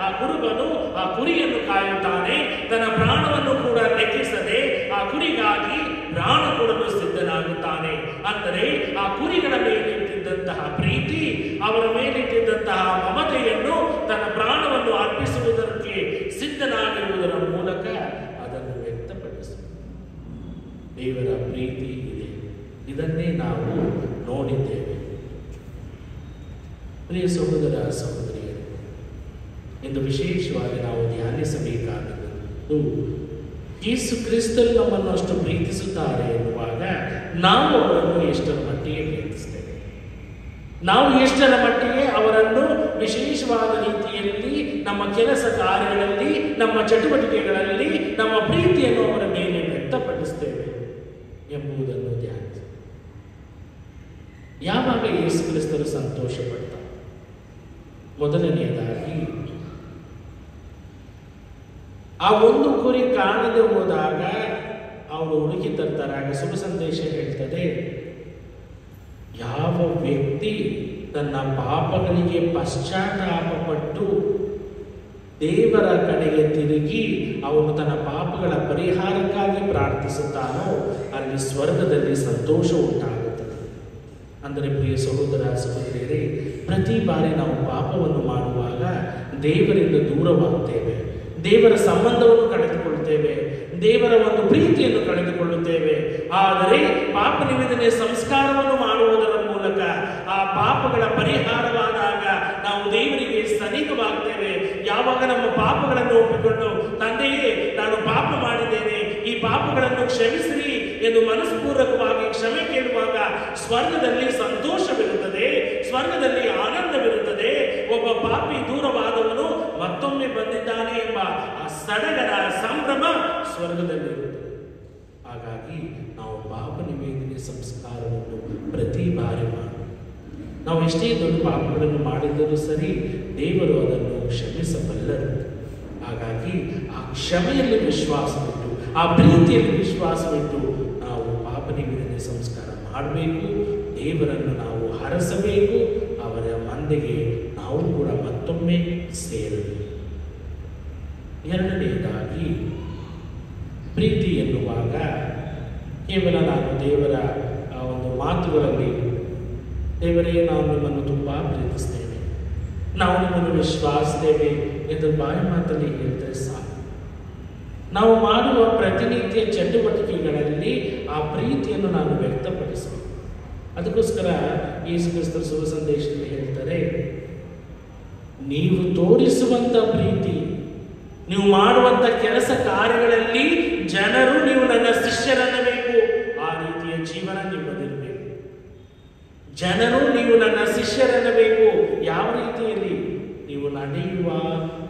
ಆ ಕುರುಬನು ಆ ಕುರಿಯನ್ನು ಕಾಯುತ್ತಾನೆ. ತನ್ನ ಪ್ರಾಣವನ್ನು ಕೂಡ ಲೆಕ್ಕಿಸದೆ ಆ ಕುರಿಗಾಗಿ ಪ್ರಾಣ ಕೊಡಲು ಸಿದ್ಧನಾಗುತ್ತಾನೆ. ಅಂದರೆ ಆ ಕುರಿಗಳ ಮೇಲಿಟ್ಟಿದ್ದಂತಹ ಪ್ರೀತಿ, ಅವರ ಮೇಲಿಟ್ಟಿದ್ದಂತಹ ಮಮತೆಯನ್ನು ತನ್ನ ಪ್ರಾಣವನ್ನು ಅರ್ಪಿಸುವುದಕ್ಕೆ ಸಿದ್ಧನಾಗಿರುವುದರ ಮೂಲಕ ಅದನ್ನು ವ್ಯಕ್ತಪಡಿಸುವುದು. ದೇವರ ಪ್ರೀತಿ ಇದೆ, ಇದನ್ನೇ ನಾವು ನೋಡಿದ್ದೇವೆ. ಪ್ರಿಯ ಸಹೋದರ ಸಹೋದರಿಯರು, ಇಂದು ವಿಶೇಷವಾಗಿ ನಾವು ಧ್ಯಾನಿಸಬೇಕಾದದ್ದು, ಯೇಸು ಕ್ರಿಸ್ತರು ನಮ್ಮನ್ನು ಅಷ್ಟು ಪ್ರೀತಿಸುತ್ತಾರೆ ಎನ್ನುವಾಗ ನಾವು ಅವರನ್ನು ಎಷ್ಟರ ಮಟ್ಟಿಗೆ ಪ್ರೀತಿಸ್ತೇವೆ, ನಾವು ಎಷ್ಟರ ಮಟ್ಟಿಗೆ ಅವರನ್ನು ವಿಶೇಷವಾದ ರೀತಿಯಲ್ಲಿ ನಮ್ಮ ಕೆಲಸ ಕಾರ್ಯಗಳಲ್ಲಿ, ನಮ್ಮ ಚಟುವಟಿಕೆಗಳಲ್ಲಿ ನಮ್ಮ ಪ್ರೀತಿಯನ್ನು ಅವರ ಮೇಲೆ ವ್ಯಕ್ತಪಡಿಸ್ತೇವೆ ಎಂಬುದನ್ನು ಧ್ಯಾನಿಸಿ. ಯಾವಾಗ ಯೇಸು ಕ್ರಿಸ್ತರು ಸಂತೋಷ ಪಡ್ತಾರೆ? ಮೊದಲನೆಯದಾಗಿ ಆ ಒಂದು ಕುರಿ ಕಾಣದೆ ಹೋದಾಗ ಅವರು ಹುಡುಕಿ ತರ್ತಾರೆ. ಆಗ ಶುಭ ಸಂದೇಶ ಹೇಳ್ತದೆ, ಯಾವ ವ್ಯಕ್ತಿ ತನ್ನ ಪಾಪಗಳಿಗೆ ಪಶ್ಚಾತ್ತಾಪಪಟ್ಟು ದೇವರ ಕಡೆಗೆ ತಿರುಗಿ ಅವನು ತನ್ನ ಪಾಪಗಳ ಪರಿಹಾರಕ್ಕಾಗಿ ಪ್ರಾರ್ಥಿಸುತ್ತಾನೋ ಅಲ್ಲಿ ಸ್ವರ್ಗದಲ್ಲಿ ಸಂತೋಷ ಉಂಟಾಗುತ್ತದೆ. ಅಂದರೆ ಪ್ರಿಯ ಸಹೋದರ ಸಹೋದರಿಯರೇ, ಪ್ರತಿ ಬಾರಿ ನಾವು ಪಾಪವನ್ನು ಮಾಡುವಾಗ ದೇವರಿಂದ ದೂರವಾಗ್ತೇವೆ, ದೇವರ ಸಂಬಂಧವನ್ನು ಕಳೆದುಕೊಳ್ಳುತ್ತೇವೆ, ದೇವರ ಒಂದು ಪ್ರೀತಿಯನ್ನು ಕಳೆದುಕೊಳ್ಳುತ್ತೇವೆ. ಆದರೆ ಪಾಪ ನಿವೇದನೆ ಸಂಸ್ಕಾರವನ್ನು ಮಾಡುವುದರ ಮೂಲಕ ಆ ಪಾಪಗಳ ಪರಿಹಾರವಾದಾಗ ನಾವು ದೇವರಿಗೆ ಸನಿಹವಾಗ್ತೇವೆ. ಯಾವಾಗ ನಮ್ಮ ಪಾಪಗಳನ್ನು ಒಪ್ಪಿಕೊಂಡು, ತಂದೆಯೇ ನಾನು ಪಾಪ ಮಾಡಿದ್ದೇನೆ, ಈ ಪಾಪಗಳನ್ನು ಕ್ಷಮಿಸಿರಿ ಎಂದು ಮನಸ್ಪೂರ್ವಕವಾಗಿ ಕ್ಷಮೆ ಕೇಳುವಾಗ ಸ್ವರ್ಗದಲ್ಲಿ ಸಂತೋಷವಿರುತ್ತದೆ, ಸ್ವರ್ಗದಲ್ಲಿ ಆನಂದವಿರುತ್ತದೆ. ಒಬ್ಬ ಪಾಪಿ ದೂರವಾದವನು ಮತ್ತೊಮ್ಮೆ ಬಂದಿದ್ದಾನೆ ಎಂಬ ಆ ಸಡಗರ ಸಂಭ್ರಮ ಸ್ವರ್ಗದಲ್ಲಿರುತ್ತದೆ. ಹಾಗಾಗಿ ನಾವು ಪಾಪ ನಿವೇದನೆ ಸಂಸ್ಕಾರವನ್ನು ಪ್ರತಿ ಬಾರಿ ಮಾಡಿ, ನಾವು ಎಷ್ಟೇ ದೊಡ್ಡ ಪಾಪಗಳನ್ನು ಮಾಡಿದರೂ ಸರಿ ದೇವರು ಅದನ್ನು ಕ್ಷಮಿಸಬಲ್ಲರು. ಹಾಗಾಗಿ ಆ ಕ್ಷಮೆಯಲ್ಲಿ ವಿಶ್ವಾಸವಿಟ್ಟು, ಆ ಪ್ರೀತಿಯಲ್ಲಿ ವಿಶ್ವಾಸವಿಟ್ಟು ನಾವು ಪಾಪ ನಿವೇದನೆ ಸಂಸ್ಕಾರ ಮಾಡಬೇಕು, ದೇವರನ್ನು ನಾವು ಹರಸಬೇಕು, ಅವರ ಮಂದೆಗೆ ನಾವು ಕೂಡ ಮತ್ತೊಮ್ಮೆ ಸೇರಬೇಕು. ಎರಡನೆಯದಾಗಿ ಪ್ರೀತಿ ಎನ್ನುವಾಗ ಕೇವಲ ನಾನು ದೇವರ ಒಂದು ಮಾತುಗಳಲ್ಲಿ, ದೇವರೇ ನಾವು ನಿಮ್ಮನ್ನು ತುಂಬ ಪ್ರೀತಿಸ್ತೇವೆ, ನಾವು ನಿಮ್ಮನ್ನು ವಿಶ್ವಾಸಿಸ್ತೇವೆ ಎಂದು ಬಾಯಿ ಮಾತಲ್ಲಿ ಹೇಳಿದರೆ ಸಾಕು. ನಾವು ಮಾಡುವ ಪ್ರತಿನಿತ್ಯ ಚಟುವಟಿಕೆಗಳಲ್ಲಿ ಆ ಪ್ರೀತಿಯನ್ನು ನಾನು ವ್ಯಕ್ತಪಡಿಸುವ. ಅದಕ್ಕೋಸ್ಕರ ಯೇಸು ಕ್ರಿಸ್ತರ ಶುಭ ಸಂದೇಶದಲ್ಲಿ ಹೇಳ್ತಾರೆ, ನೀವು ತೋರಿಸುವಂಥ ಪ್ರೀತಿ, ನೀವು ಮಾಡುವಂಥ ಕೆಲಸ ಕಾರ್ಯಗಳಲ್ಲಿ ಜನರು ನೀವು ನನ್ನ ಶಿಷ್ಯರನ್ನಬೇಕು, ಆ ರೀತಿಯ ಜೀವನ ನಿಮ್ಮದಿರಬೇಕು. ಜನರು ನೀವು ನನ್ನ ಶಿಷ್ಯರನ್ನಬೇಕು. ಯಾವ ರೀತಿಯಲ್ಲಿ? ನೀವು ನಡೆಯುವ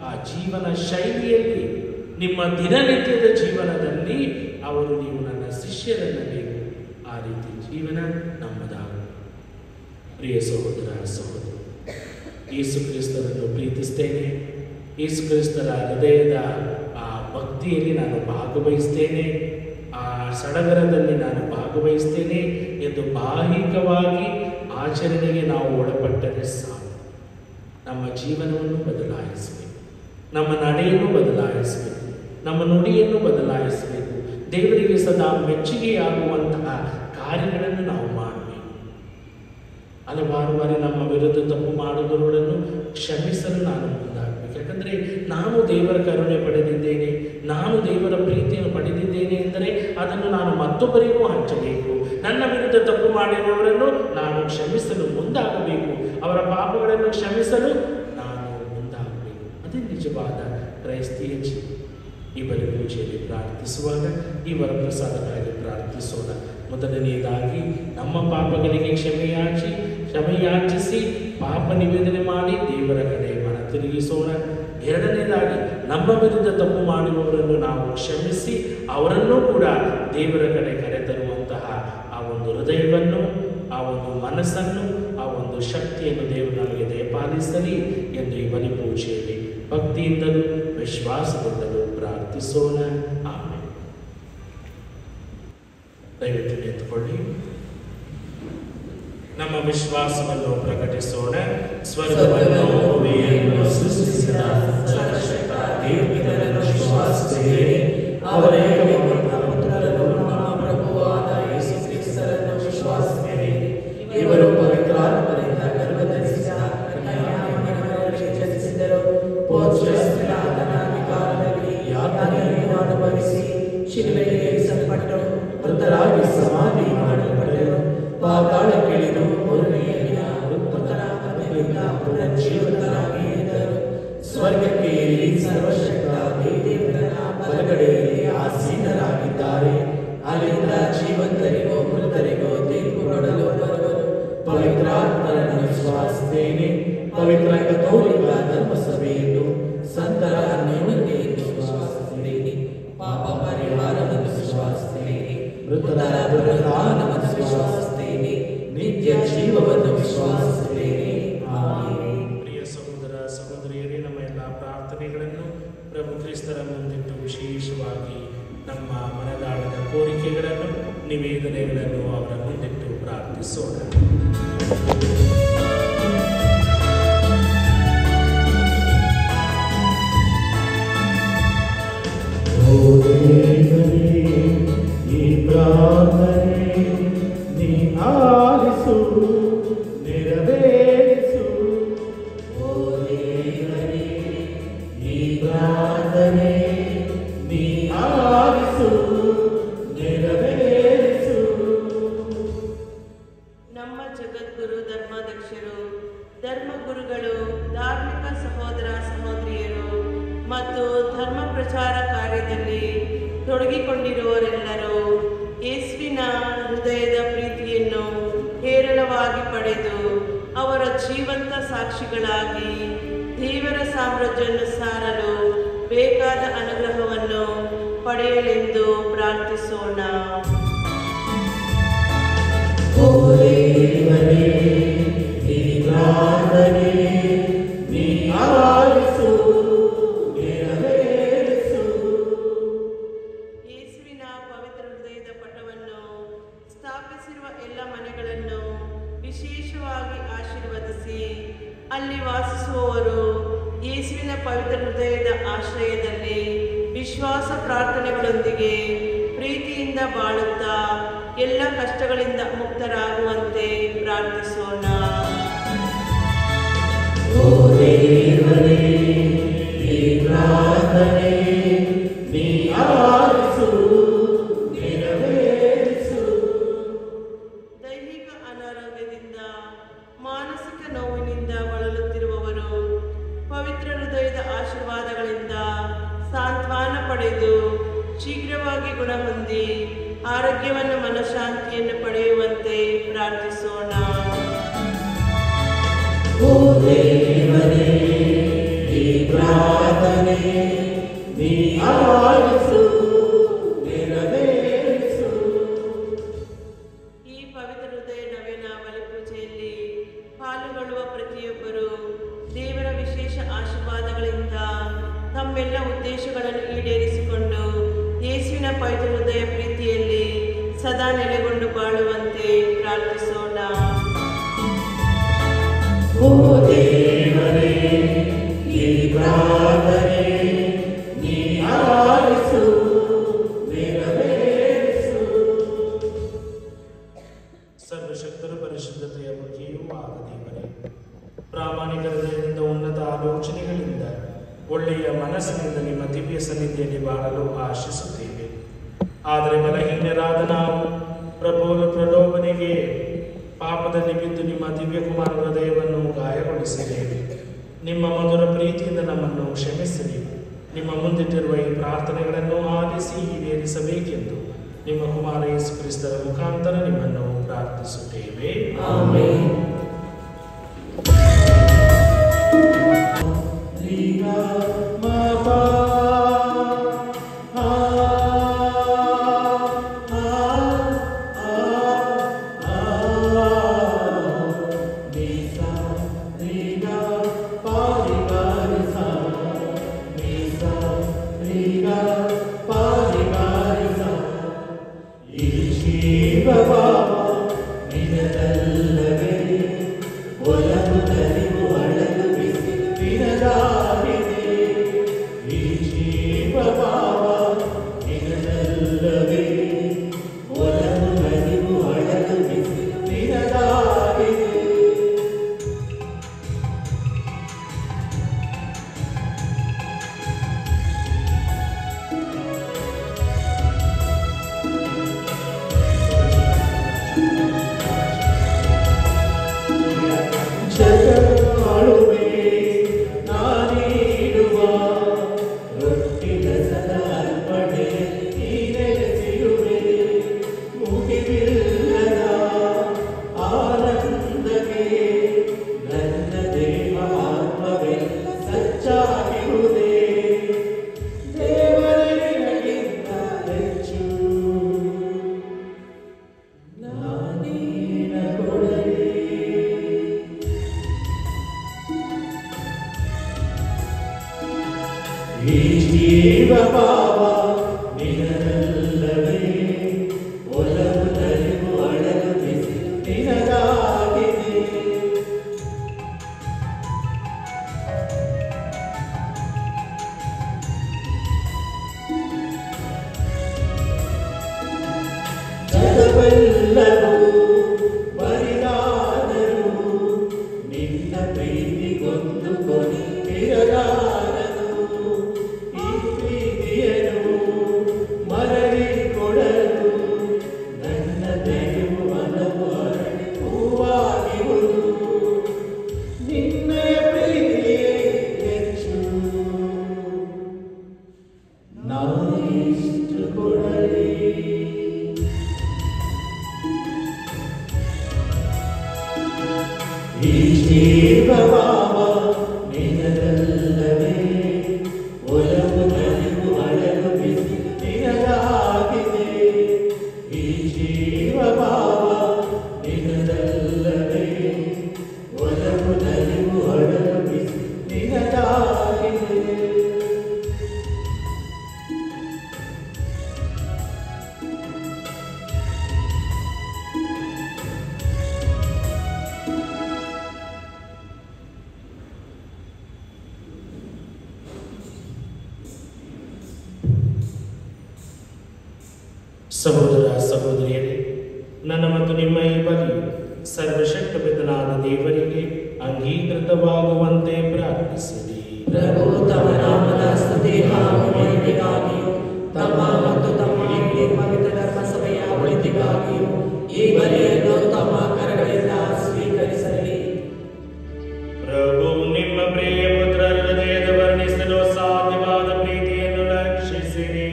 ಆ ಜೀವನ ಶೈಲಿಯಲ್ಲಿ, ನಿಮ್ಮ ದಿನನಿತ್ಯದ ಜೀವನದಲ್ಲಿ ಅವರು ನೀವು ನನ್ನ ಶಿಷ್ಯರನ್ನಬೇಕು. ಆ ರೀತಿ ಜೀವನ ನಮ್ಮದಾಗು. ಪ್ರಿಯ ಸಹೋದರ ಸಹೋದರಿ, ಯೇಸು ಕ್ರಿಸ್ತರನ್ನು ಪ್ರೀತಿಸ್ತೇನೆ, ಯೇಸು ಕ್ರಿಸ್ತರ ಹೃದಯದ ಆ ಭಕ್ತಿಯಲ್ಲಿ ನಾನು ಭಾಗವಹಿಸ್ತೇನೆ, ಆ ಸಡಗರದಲ್ಲಿ ನಾನು ಭಾಗವಹಿಸ್ತೇನೆ ಎಂದು ಬಾಹಿಕವಾಗಿ ಆಚರಣೆಗೆ ನಾವು ಒಳಪಟ್ಟರೆ ಸಾಕು. ನಮ್ಮ ಜೀವನವನ್ನು ಬದಲಾಯಿಸಬೇಕು, ನಮ್ಮ ನಡೆಯನ್ನು ಬದಲಾಯಿಸಬೇಕು, ನಮ್ಮ ನುಡಿಯನ್ನು ಬದಲಾಯಿಸಬೇಕು. ದೇವರಿಗೆ ಸದಾ ಮೆಚ್ಚುಗೆಯಾಗುವಂತಹ ಕಾರ್ಯಗಳನ್ನು ನಾವು ಮಾಡಬೇಕು. ಹಲವಾರು ಬಾರಿ ನಮ್ಮ ವಿರುದ್ಧ ತಪ್ಪು ಮಾಡುವವರನ್ನು ಕ್ಷಮಿಸಲು ನಾನು ಮುಂದಾಗಬೇಕು. ಯಾಕಂದರೆ ನಾನು ದೇವರ ಕರುಣೆ ಪಡೆದಿದ್ದೇನೆ, ನಾನು ದೇವರ ಪ್ರೀತಿಯನ್ನು ಪಡೆದಿದ್ದೇನೆ ಎಂದರೆ ಅದನ್ನು ನಾನು ಮತ್ತೊಬ್ಬರಿಗೂ ಹಂಚಬೇಕು. ನನ್ನ ವಿರುದ್ಧ ತಪ್ಪು ಮಾಡಿರುವವರನ್ನು ನಾನು ಕ್ಷಮಿಸಲು ಮುಂದಾಗಬೇಕು, ಅವರ ಪಾಪಗಳನ್ನು ಕ್ಷಮಿಸಲು ನಾನು ಮುಂದಾಗಬೇಕು. ಅದೇ ನಿಜವಾದ ಕ್ರೈಸ್ತಿಯ ಜೀವನ. ಈ ಬಲಿ ಪೂಜೆಯಲ್ಲಿ ಪ್ರಾರ್ಥಿಸುವಾಗ ಈ ವರಪ್ರಸಾದಕ್ಕಾಗಿ ಪ್ರಾರ್ಥಿಸೋಣ. ಮೊದಲನೆಯದಾಗಿ ನಮ್ಮ ಪಾಪಗಳಿಗೆ ಕ್ಷಮೆಯಾಚಿಸಿ ಪಾಪ ನಿವೇದನೆ ಮಾಡಿ ದೇವರ ಕಡೆ ಮನ ತಿರುಗಿಸೋಣ. ಎರಡನೇದಾಗಿ ನಮ್ಮ ವಿರುದ್ಧ ತಪ್ಪು ಮಾಡುವವರನ್ನು ನಾವು ಕ್ಷಮಿಸಿ ಅವರನ್ನೂ ಕೂಡ ದೇವರ ಕಡೆ ಕರೆತರುವಂತಹ ಆ ಒಂದು ಹೃದಯವನ್ನು, ಆ ಒಂದು ಮನಸ್ಸನ್ನು, ಆ ಒಂದು ಶಕ್ತಿಯನ್ನು ದೇವರು ನಮಗೆ ದಯಪಾಲಿಸಲಿ ಎಂದು ಈ ಬಲಿ ಪೂಜೆಯಲ್ಲಿ ಭಕ್ತಿಯಿಂದಲೂ ವಿಶ್ವಾಸದಿಂದಲೂ ಪ್ರಾರ್ಥಿಸೋಣ. ಆಮೇಲೆ ದಯವಿಟ್ಟು ನಿಂತುಕೊಳ್ಳಿ. ನಮ್ಮ ವಿಶ್ವಾಸವನ್ನು ಪ್ರಕಟಿಸೋಣ. ಸ್ವರ್ಗವನ್ನು ಭೂಮಿಯನ್ನು ಸೃಷ್ಟಿಸಿದ ಸರ್ವಶಕ್ತ ದೇವರನ್ನು ವಿಶ್ವಾಸಿಸುತ್ತೇನೆ. ಅವರ ಏಕಮಾತ್ರ ಪುತ್ರರನ್ನು ನಮ್ಮ ಪ್ರಭುವಾದ ಯೇಸು ಕ್ರಿಸ್ತರನ್ನು ವಿಶ್ವಾಸಿಸುತ್ತೇನೆ. ಇವರು ಪವಿತ್ರಾತ್ಮರಿಂದ ಗರ್ಭಧರಿಸಿದ ಕನ್ಯಾಮರಿಯದಲ್ಲಿ ಜನಿಸಿದರು. ಪೋಂತಿಯಸ್ ಪಿಲಾತನ ಅಧಿಕಾರದಲ್ಲಿ ಯಾತನೆಯನ್ನು ಅನುಭವಿಸಿ ಶಿಲುಬೆಗೆ ಏರಿಸಲ್ಪಟ್ಟು ಮೃತರಾಗಿ ಸಮಾಧಿ ಮಾಡಲ್ಪಟ್ಟರು. ಪಾತಾಳಕ್ಕಿಳಿದು ಮೂರನೆಯ ದಿನ ಮೃತರಾತ್ಮದಿಂದ ಪುನರುಜ್ಜೀವಿತರಾಗಿ ಎದ್ದರು. ಸ್ವರ್ಗಕ್ಕೆ ಏರಿ ಸರ್ವಶಕ್ತ ದೇವರ ಬಲಗಡೆಯಲ್ಲಿ ಆಸೀನರಾಗಿದ್ದಾರೆ. ಅಲ್ಲಿಂದ ಜೀವಂತರಿಗೂ ಮೃತರಿಗೂ ತೀರ್ಪು ಕೊಡಲು ಬರುವರು. ಪವಿತ್ರಾತ್ಮರನ್ನು ವಿಶ್ವಾಸಿಸುತ್ತೇನೆ. ಪವಿತ್ರ ಕಥೋಲಿಕ ಧರ್ಮಸಭೆಯನ್ನು, ಸಂತರ ಅನ್ಯೋನ್ಯತೆಯನ್ನು ವಿಶ್ವಾಸಿಸುತ್ತೇನೆ. ಪಾಪ ಪರಿಹಾರವನ್ನು ವಿಶ್ವಾಸಿಸುತ್ತೇನೆ. ಮೃತರ ಪುನರುತ್ಥಾನವನ್ನು ವಿಶ್ವಾಸಿಸುತ್ತೇನೆ. ನಿತ್ಯ ಜೀವವನ್ನು ವಿಶ್ವಾಸಿಸುತ್ತೇನೆ. ಆಮೆನ್. ಪ್ರಿಯ ಸಹೋದರ ಸಹೋದರಿಯರೇ, ನಮ್ಮ ಎಲ್ಲ ಪ್ರಾರ್ಥನೆಗಳನ್ನು ಪ್ರಭು ಕ್ರಿಸ್ತರ ಮುಂದಿಟ್ಟು ವಿಶೇಷವಾಗಿ ನಮ್ಮ ಮನದಾಳದ ಕೋರಿಕೆಗಳನ್ನು, ನಿವೇದನೆಗಳನ್ನು ಅವರ ಮುಂದಿಟ್ಟು ಪ್ರಾರ್ಥಿಸೋಣ. ಈ ಪ್ರಾರ್ಥನೆ ನೀ ಆಲಿಸು, ನೆರವೇರಿಸು. ಓ ದೇವರೇ, ಈ ಪ್ರಾರ್ಥನೆ ನೀ ಆಲಿಸು, ನೆರವೇರಿಸು. ನಮ್ಮ ಜಗದ್ಗುರು ಧರ್ಮಾಧ್ಯಕ್ಷರು, ಧರ್ಮಗುರುಗಳು, ಧಾರ್ಮಿಕ ಸಹೋದರ ಸಹೋದರಿಯರು ಮತ್ತು ಧರ್ಮ ಪ್ರಚಾರ ಕಾರ್ಯದಲ್ಲಿ ತೊಡಗಿಕೊಂಡಿರುವವರೆಲ್ಲರೂ ಯೇಸುವಿನ ಹೃದಯದ ಪ್ರೀತಿಯನ್ನು ಹೇರಳವಾಗಿ ಪಡೆದು ಅವರ ಜೀವಂತ ಸಾಕ್ಷಿಗಳಾಗಿ ದೇವರ ಸಾಮ್ರಾಜ್ಯವನ್ನು ಸಾರಲು ಬೇಕಾದ ಅನುಗ್ರಹವನ್ನು ಪಡೆಯಲೆಂದು ಪ್ರಾರ್ಥಿಸೋಣ. ಯೇಸುವಿನ ಪವಿತ್ರ ಹೃದಯದ ಪಟವನ್ನು ಸ್ಥಾಪಿಸಿರುವ ಎಲ್ಲ ಮನೆಗಳನ್ನು ವಿಶೇಷವಾಗಿ ಆಶೀರ್ವದಿಸಿ ಅಲ್ಲಿ ವಾಸಿಸುವವರು ಯೇಸುವಿನ ಪವಿತ್ರ ಹೃದಯದ ಆಶ್ರಯದಲ್ಲಿ ವಿಶ್ವಾಸ ಪ್ರಾರ್ಥನೆಗಳೊಂದಿಗೆ ಪ್ರೀತಿಯಿಂದ ಬಾಳುತ್ತಾ ಎಲ್ಲ ಕಷ್ಟಗಳಿಂದ ಮುಕ್ತರಾಗುವಂತೆ ಪ್ರಾರ್ಥಿಸೋಣ. ಓ ದೇವರೇ, ಈ ಪ್ರಾರ್ಥನೆ ನೀ ಆಲಿಸು, ನೆರವೇರಿಸು. ದೈಹಿಕ ಅನಾರೋಗ್ಯದಿಂದ ಮಾನಸಿಕ ನೋವಿನಿಂದ ಬಳಲುತ್ತಿರುವವರು ಪವಿತ್ರ ಹೃದಯದ ಆಶೀರ್ವಾದಗಳಿಂದ ಸಾಂತ್ವನ ಪಡೆದು ಶೀಘ್ರವಾಗಿ ಗುಣ ಹೊಂದಿ ಆರೋಗ್ಯವನ್ನು ಮನಃಶಾಂತಿಯನ್ನು ಪಡೆಯುವಂತೆ ಪ್ರಾರ್ಥಿಸೋಣ. ಓ ದೇವರೇ, ಈ ಪ್ರಾರ್ಥನೆ ನೀ ಆಲಿಸು, ನೆರವೇರಿಸು. ಈ ಪವಿತ್ರ ಹೃದಯ ನವೇನ ಬಲಿಪೂಜೆಯಲ್ಲಿ ಪಾಲ್ಗೊಳ್ಳುವ ಪ್ರತಿಯೊಬ್ಬರು ದೇವರ ವಿಶೇಷ ಆಶೀರ್ವಾದಗಳಿಂದ ತಮ್ಮೆಲ್ಲ ಉದ್ದೇಶಗಳನ್ನು ಈಡೇರಿಸಿಕೊಂಡು ಯೇಸುವಿನ ಪವಿತ್ರ ಹೃದಯ ಪ್ರೀತಿಯಲ್ಲಿ ಸದಾ ನೆಲೆಗೊಂಡು ಬಾಳುವಂತೆ ಪ್ರಾರ್ಥಿಸೋಣ. ಓ ದೇವರೇ, ಈ ಪ್ರಾರ್ಥನೆ ನೀ ಆಲಿಸು, ನೆರವೇರಿಸು. ಸರ್ವಶಕ್ತರು ಪರಿಶುದ್ಧತೆಯ ಬಗ್ಗೆಯೂ ಆದ ದೇವರೇ, ಪ್ರಾಮಾಣಿಕ ಹೃದಯದಿಂದ ಉನ್ನತ ಆಲೋಚನೆಗಳಿಂದ ಒಳ್ಳೆಯ ಮನಸ್ಸಿನಿಂದ ನಿಮ್ಮ ದಿವ್ಯ ಸನ್ನಿಧಿಯಲ್ಲಿ ಬಾಳಲು ಆಶಿಸುತ್ತೇವೆ. ಆದರೆ ಬಲಹೀನರಾದ ನಾವು ಪ್ರಲೋಭನೆಗೆ ಪಾಪದಲ್ಲಿ ಬಿದ್ದು ನಿಮ್ಮ ದಿವ್ಯ ಕುಮಾರ ಹೃದಯವನ್ನು ಗಾಯಗೊಳಿಸಿದ್ದೇವೆ. ನಿಮ್ಮ ಮಧುರ ಪ್ರೀತಿಯಿಂದ ನಮ್ಮನ್ನು ಕ್ಷಮಿಸಿರಿ. ನಿಮ್ಮ ಮುಂದಿಟ್ಟಿರುವ ಈ ಪ್ರಾರ್ಥನೆಗಳನ್ನು ಆಲಿಸಿ ಈಡೇರಿಸಬೇಕೆಂದು ನಿಮ್ಮ ಕುಮಾರ ಯೇಸು ಕ್ರಿಸ್ತರ ಮುಖಾಂತರ ನಿಮ್ಮನ್ನು ಪ್ರಾರ್ಥಿಸುತ್ತೇವೆ. ಆಮೆನ್. ಸಹೋದರ ಸಹೋದರಿಯರೇ, ಈ ಬಲಿಯು ಸರ್ವಶಕ್ತಪಿತನಾದ ದೇವರಿಗೆ ಅಂಗೀಕೃತವಾಗುವಂತೆ ಪ್ರಾರ್ಥಿಸಿರಿ. ಪ್ರಭು ತಮ್ಮ ನಾಮದ ಸ್ತುತಿ ಹಾಗೂ ಮಹಿಮೆಗಾಗಿಯೂ ತಮ್ಮ ಮತ್ತು ತಮ್ಮ ಇಡೀ ಪವಿತ್ರ ಧರ್ಮಸಭೆಯ ಒಳಿತಿಗಾಗಿಯೂ ಈ ಬಲಿಯನ್ನು ತಮ್ಮ ಕರಗಳಿಂದ ಸ್ವೀಕರಿಸಲಿ. ಪ್ರಭು ನಿಮ್ಮ ಪ್ರಿಯ ಪುತ್ರರ ಹೃದಯದ ವರ್ಣಿಸಲು ಸಾಧ್ಯವಾದ ಪ್ರೀತಿಯನ್ನು ರಕ್ಷಿಸಿರಿ.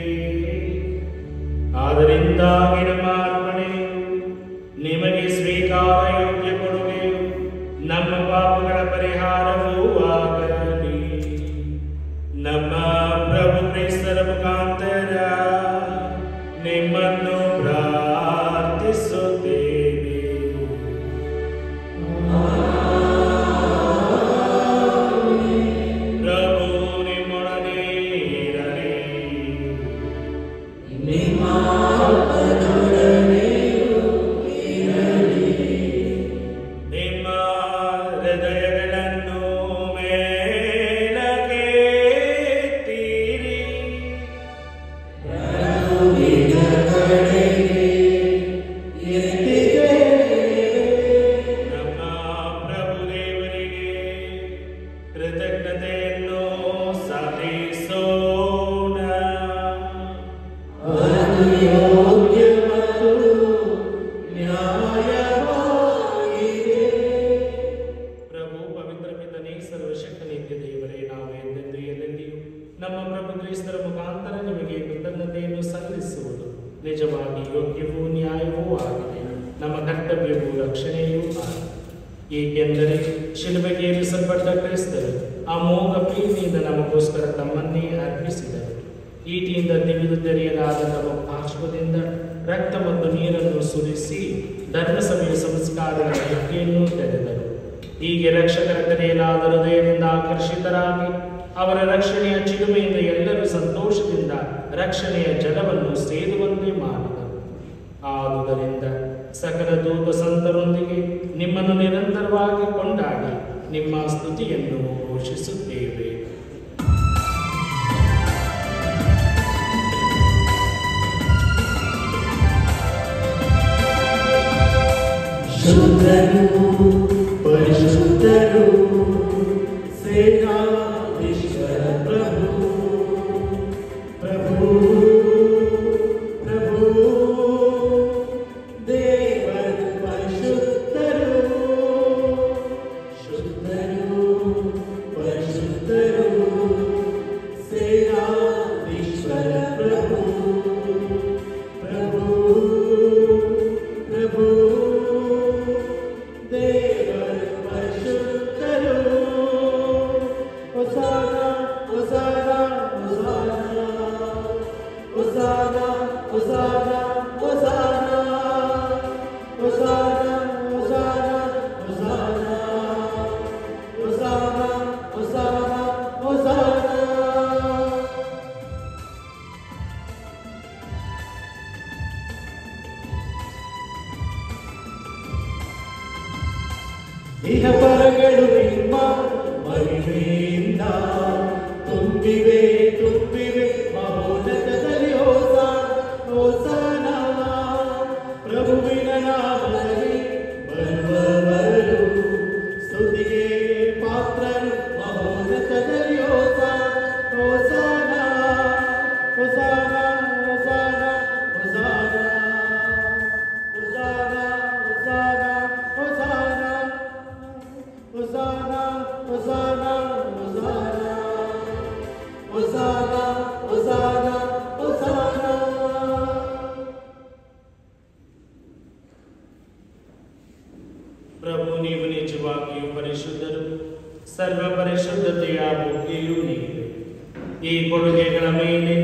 ಆದ್ದರಿಂದಾಗಿ ನಮ್ಮ ಅರ್ಪಣೆಯು ನಿಮಗೆ ಸ್ವೀಕಾರ ಯೋಗ್ಯ ಕೊಡುಗೆಯು ನಮ್ಮ ಪಾಪಗಳ ಪರಿಹಾರವೂ ಆಗಲಿ. ನಮ್ಮ ಪ್ರಭು ಕ್ರಿಸ್ತರ ಮುಖಾಂತರ ನಿಮ್ಮನ್ನು ಪ್ರಾರ್ಥಿಸುತ್ತೇವೆ. ಪ್ರಭು ನಿಮ್ಮೊಡನೆ ಇರಲಿ. ನಿಮ್ಮ ಆತ್ಮದೊಡನೆಯೂ ಇರಲಿ. ನಿಮ್ಮ ಹೃದಯಗಳನ್ನು ಮೇಲಕ್ಕೆ ಎತ್ತಿರಿ. ಪ್ರಭುವಿನ ಕಡೆಗೆ ಎತ್ತಿದ್ದೇವೆ. ನಮ್ಮ ಪ್ರಭು ದೇವರಿಗೆ ಕೃತಜ್ಞತೆಯನ್ನು ಸಲ್ಲಿಸೋಣ. ಅದು ಯೋಗ್ಯ ಮತ್ತು ನ್ಯಾಯವಾಗಿದೆ. ಪ್ರಭು ಪವಿತ್ರ ಪಿತನೇ ಸರ್ವಶಕ್ತ ನಿತ್ಯ ದೇವರೇ, ನಾವು ಎಂದೆಂದು ಎಲ್ಲೆಲ್ಲಿಯೂ ನಮ್ಮ ಪ್ರಭು ಕ್ರಿಸ್ತರ ಮುಖಾಂತರ ನಿಮಗೆ ಕೃತಜ್ಞತೆಯನ್ನು ಸಲ್ಲಿಸುವುದು ನಿಜವಾಗಿ ಯೋಗ್ಯವೂ ನ್ಯಾಯವೂ ಆಗಿದೆ. ನಮ್ಮ ಕರ್ತವ್ಯವೂ ರಕ್ಷಣೆಯೂ ಆಗಿದೆ. ಏಕೆಂದರೆ ಶಿಲುಬೆಗೆ ಏರಿಸಲ್ಪಟ್ಟ ಕ್ರಿಸ್ತರು ಅಮೋಘ ಪ್ರೀತಿಯಿಂದ ನಮಗೋಸ್ಕರ ತಮ್ಮನ್ನೇ ಅರ್ಪಿಸಿದರು. ಈಟಿಯಿಂದ ತಿವಿದು ತೆರೆಯಲಾದ ತಮ್ಮ ಪಾರ್ಶ್ವದಿಂದ ರಕ್ತ ಮತ್ತು ನೀರನ್ನು ಸುರಿಸಿ ಧರ್ಮಸಭೆಯ ಸಂಸ್ಕಾರಗಳ ಹೆಜ್ಜೆಯನ್ನು ತೆರೆದರು. ಹೀಗೆ ರಕ್ಷಕರ ತೆರೆಯಲಾದ ಹೃದಯದಿಂದ ಆಕರ್ಷಿತರಾಗಿ ಅವರ ರಕ್ಷಣೆಯ ಚಿಲುಮೆಯಿಂದ ಎಲ್ಲರೂ ಸಂತೋಷದಿಂದ ರಕ್ಷಣೆಯ ಜಲವನ್ನು ಸೇದುವಂತೆ ಮಾಡಿದರು. ಆದುದರಿಂದ ಸಕಲ ದೂತ ಸಂತರೊಂದಿಗೆ ನಿಮ್ಮನ್ನು ನಿರಂತರವಾಗಿ ಕೊಂಡಾಡಿ ನಿಮ್ಮ ಸ್ತುತಿಯನ್ನು ಘೋಷಿಸುತ್ತೇವೆ. ಶುದ್ಧರು ಪರಿಶುದ್ಧರು ಸೇನಾಧೀಶ್ವರ ಪ್ರಭು ಪ್ರಭು ಪ್ರಭು ದೇವರು ಪರಿಶುದ್ಧರು ಶುದ್ಧರು ಪರಿಶುದ್ಧರು ಸೇನಾಧೀಶ್ವರ ಪ್ರಭು ಪ್ರಭು ಪ್ರಭು ದೇವರು ಪರಿಶುದ್ಧರು. Hosanna hosanna hosanna hosanna hosanna hosanna hosanna hosanna hosanna hosanna hosanna hosanna. ಇಹ ಪರಗಳು ನಿಮ್ಮ ಮಹಿಮೆಯಿಂದ ತುಂಬಿವೆ ತುಂಬಿವೆ ಮಹೋನ್ನತದಲ್ಲಿ ಹೋಸಾನ ಪ್ರಭುವಿನ ನಾಮದಲ್ಲಿ ಬರುವವರು ಸ್ತುತಿಗೆ ಪಾತ್ರರು ಮಹೋನ್ನತದಲ್ಲಿ ಹೋಸಾನ ಹೋಸಾನ ಹೋಸಾನ ಹೋಸಾನ ಹೋಸಾನ ಹೋಸಾನ Hosanna, Hosanna, Hosanna, Hosanna, Hosanna, Hosanna. ಪ್ರಭು ನೀವು ನಿಜವಾಗಿಯೂ ಪರಿಶುದ್ಧರು, ಸರ್ವ ಪರಿಶುದ್ಧತೆಯ ಬುಗ್ಗೆಯೂ ನೀವೆ. ಈ ಕೊಡುಗೆಗಳ ಮೇಲೆ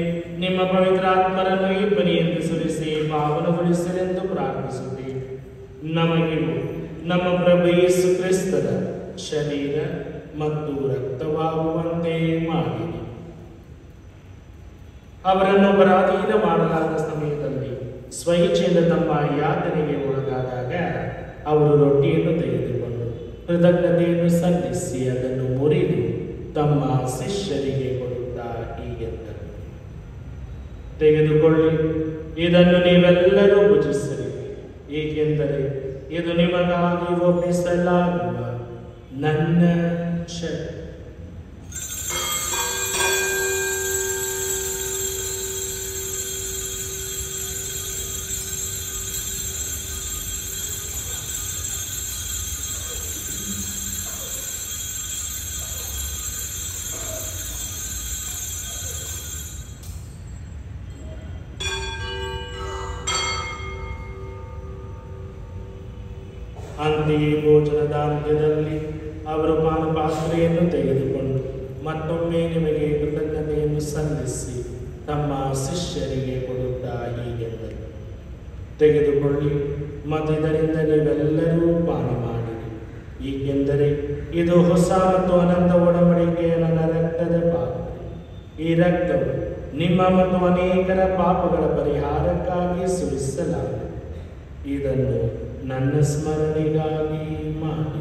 ನಿಮ್ಮ ಪವಿತ್ರಾತ್ಮರನ್ನು ಇಬ್ಬನಿಯಿಂದ ಸುರಿಸಿ ಪಾವನಗೊಳಿಸಿರೆಂದು ಪ್ರಾರ್ಥಿಸುತ್ತೇವೆ. ನಮಗಿವು ನಮ್ಮ ಪ್ರಭು ಯೇಸು ಕ್ರಿಸ್ತರ ಶರೀರ ಮತ್ತು ರಕ್ತವಾಗುವಂತೆ ಮಾಡಿರಿ. ಅವರನ್ನು ಪರಾಧೀನ ಮಾಡಲಾದ ಸಮಯದಲ್ಲಿ ಸ್ವಇಚ್ಛೆಯಿಂದ ತಮ್ಮ ಯಾತನೆಗೆ ಒಳಗಾದಾಗ ಅವರು ರೊಟ್ಟಿಯನ್ನು ತೆಗೆದುಕೊಂಡು ಕೃತಜ್ಞತೆಯನ್ನು ಸಲ್ಲಿಸಿ ಅದನ್ನು ಮುರಿದು ತಮ್ಮ ಶಿಷ್ಯರಿಗೆ ಕೊಡುತ್ತಾ ಹೀಗೆಂದರು, ತೆಗೆದುಕೊಳ್ಳಿ, ಇದನ್ನು ನೀವೆಲ್ಲರೂ ಭುಜಿಸಿರಿ, ಏಕೆಂದರೆ ಇದು ನಿಮಗಾಗಿ ಒಪ್ಪಿಸಲಾಗುವ ನನ್ನ ಶರೀರ. ಅಂತೆಯೇ ಭೋಜನದ ಅಂತ್ಯದಲ್ಲಿ ಅವರು ಪಾನಪಾತ್ರೆಯನ್ನು ತೆಗೆದುಕೊಂಡು ಮತ್ತೊಮ್ಮೆ ನಿಮಗೆ ಕೃತಜ್ಞತೆಯನ್ನು ಸಲ್ಲಿಸಿ ತಮ್ಮ ಶಿಷ್ಯರಿಗೆ ಕೊಡುತ್ತಾ ಹೀಗೆಂದರು, ತೆಗೆದುಕೊಳ್ಳಿ ಮತ್ತು ಇದರಿಂದ ನೀವೆಲ್ಲರೂ ಪಾನ ಮಾಡಿರಿ. ಏಕೆಂದರೆ ಇದು ಹೊಸ ಮತ್ತು ಅನಂತ ಒಡಂಬಡಿಕೆಯ ನನ್ನ ರಕ್ತದ ಪಾತ್ರೆ. ಈ ರಕ್ತವು ನಿಮ್ಮ ಮತ್ತು ಅನೇಕರ ಪಾಪಗಳ ಪರಿಹಾರಕ್ಕಾಗಿ ಸುರಿಸಲಾಗಿದೆ. ಇದನ್ನು ನನ್ನ ಸ್ಮರಣೆಗಾಗಿ ಮಾಡಿರಿ.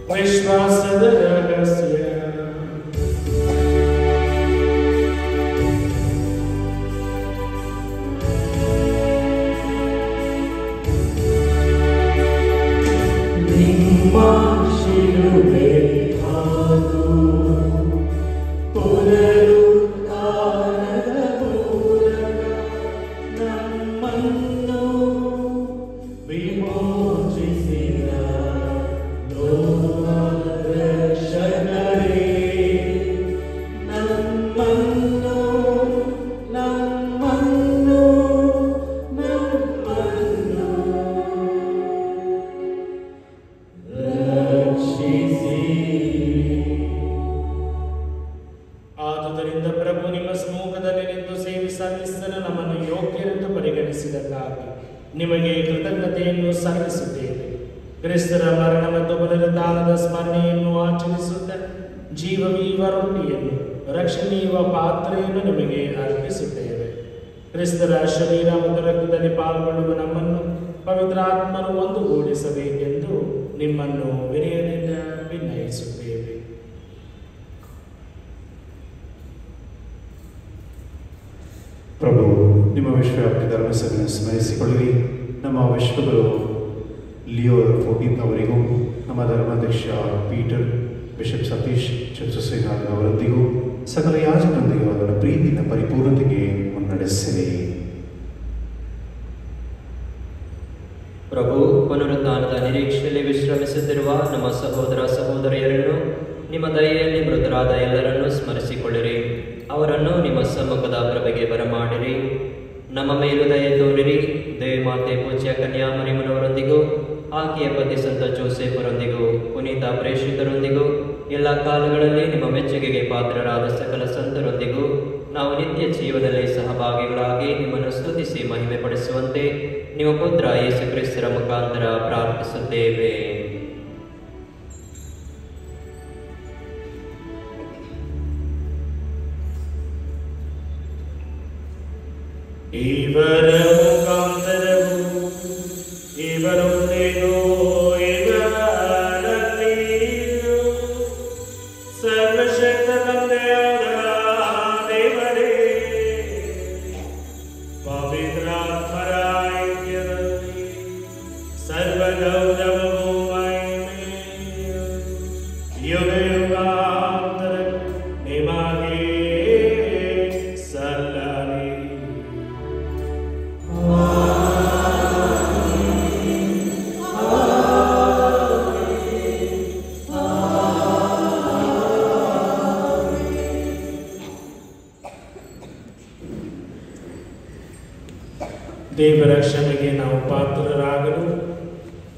ವಿಶ್ವಾಸದ ರಹಸ್ಯ. ಆದುದರಿಂದ ಪ್ರಭು ನಿಮ್ಮ ಸಮ್ಮುಖದಲ್ಲಿ ನಿಂತು ಸೇವೆ ಸಲ್ಲಿಸಲು ನಮ್ಮನ್ನು ಯೋಗ್ಯರೆಂದು ಪರಿಗಣಿಸಿದಕ್ಕಾಗಿ ನಿಮಗೆ ಕೃತಜ್ಞತೆಯನ್ನು ಸಲ್ಲಿಸುತ್ತೇವೆ. ಕ್ರಿಸ್ತರ ಮರಣ ಮತ್ತು ಪುನರುತ್ಥಾನದ ಸ್ಮರಣೆಯನ್ನು ಆಚರಿಸುತ್ತ ಜೀವವೀವ ರೊಟ್ಟಿಯನ್ನು ರಕ್ಷಣೀಯ ಪಾತ್ರೆಯನ್ನು ನಿಮಗೆ ಅರ್ಪಿಸುತ್ತೇವೆ. ಕ್ರಿಸ್ತರ ಶರೀರ ಮತ್ತು ರಕ್ತದಲ್ಲಿ ಪಾಲ್ಗೊಳ್ಳುವ ನಮ್ಮನ್ನು ಪವಿತ್ರಾತ್ಮನು ಒಂದುಗೂಡಿಸಬೇಕೆಂದು ನಿಮ್ಮನ್ನು ವಿನಯದಿಂದ ವಿನಯಿಸುತ್ತೇವೆ. ಪ್ರಭು, ನಿಮ್ಮ ವಿಶ್ವವ್ಯಾಪಿ ಧರ್ಮಸಭೆಯನ್ನು ಸ್ಮರಿಸಿಕೊಳ್ಳಿರಿ. ನಮ್ಮ ವಿಶ್ವಗುರು ಲಿಯೋ 14 ಅವರಿಗೂ, ನಮ್ಮ ಧರ್ಮಾಧ್ಯಕ್ಷ ಪೀಟರ್, ಬಿಷಪ್ ಸತೀಶ್ ಚತುರ್ಸೇನಾಥ್ ಅವರೊಂದಿಗೂ ಸಕಲ ಯಾಜಕರೊಂದಿಗೂ ಅದರ ಪ್ರೀತಿಯ ಪರಿಪೂರ್ಣತೆಗೆ ಮುನ್ನಡೆಸಿರಿ. ಪ್ರಭು, ಪುನರುತ್ಥಾನದ ನಿರೀಕ್ಷೆಯಲ್ಲಿ ವಿಶ್ರಮಿಸುತ್ತಿರುವ ನಮ್ಮ ಸಹೋದರ ಸಹೋದರಿಯರನ್ನು ನಿಮ್ಮ ದಯೆಯಲ್ಲಿ ಮೃತರಾದ ಎಲ್ಲರನ್ನೂ ಸ್ಮರಿಸಿಕೊಳ್ಳಿರಿ. ಅವರನ್ನು ನಿಮ್ಮ ಸಮ್ಮುಖದ ಪ್ರಭೆಗೆ ಬರಮಾಡಿರಿ. ನಮ್ಮ ಮೇಲು ದಯೆ ತೋರಿರಿ. ದೇವಮಾತೆ ಪೂಜ್ಯ ಕನ್ಯಾಮರಿಯಮ್ಮನವರೊಂದಿಗೂ, ಆಕೆಯ ಪತಿ ಸಂತ ಜೋಸೆಫರೊಂದಿಗೂ, ಪುನೀತ ಪ್ರೇಷಿತರೊಂದಿಗೂ, ಎಲ್ಲ ಕಾಲಗಳಲ್ಲಿ ನಿಮ್ಮ ಮೆಚ್ಚುಗೆಗೆ ಪಾತ್ರರಾದ ಸಕಲ ಸಂತರೊಂದಿಗೂ ನಾವು ನಿತ್ಯ ಜೀವನದಲ್ಲಿ ಸಹಭಾಗಿಗಳಾಗಿ ನಿಮ್ಮನ್ನು ಸ್ತುತಿಸಿ ಮಹಿಮೆ ಪಡಿಸುವಂತೆ ನಿಮ್ಮ ಪುತ್ರ ಯೇಸು ಕ್ರಿಸ್ತರ ಮುಖಾಂತರ ಪ್ರಾರ್ಥಿಸುತ್ತೇವೆ. ಇವರ ಮುಖಾಂತರವು ಇವರೊಂದಿಗೂ ಇವರಲ್ಲಿಯೂ ಸರ್ವಶಕ್ತ ತಂದೆಯಾದ ದೇವರೇ, ಪವಿತ್ರಾತ್ಮರ ಐಕ್ಯದಲ್ಲಿ ಸರ್ವಗೌರವವೂ ಮಹಿಮೆಯೂ ಯುಗ ಯುಗಾಂತರ ನಿಮಗೆ ಸಲ್ಲಲಿ. ದೇವರ ಕ್ಷಮೆಗೆ ನಾವು ಪಾತ್ರರಾಗಲು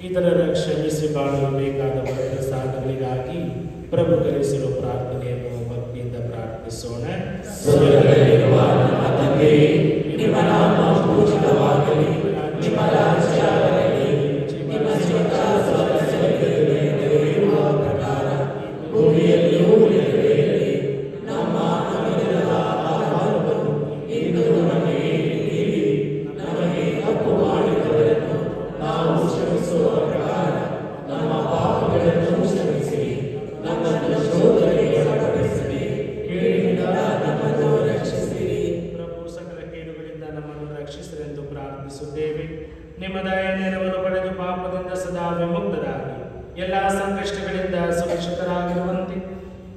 ಇತರರ ಕ್ಷಮಿಸಿ ಬಾಳಲು ಬೇಕಾದ ವರಪ್ರಸಾದಗಳಿಗಾಗಿ ಪ್ರಭು ಕರೆಸಿರುವ ಪ್ರಾರ್ಥನೆಯನ್ನು ಭಕ್ತಿಯಿಂದ ಪ್ರಾರ್ಥಿಸೋಣ. ನಿಮ್ಮ ನಾಮ ಪೂಜಿತವಾಗಲಿ, ನಿಮ್ಮ ರಾಜ್ಯ ಬರಲಿ, ನಿಮ್ಮ ಚಿತ್ತ ಸ್ವರ್ಗದಲ್ಲಿ ನೆರವೇರುವ ಪ್ರಕಾರ ಭೂಮಿಯಲ್ಲಿಯೂ ನೆರವೇರಲಿ. ನಮ್ಮ ಅನುದಿನದ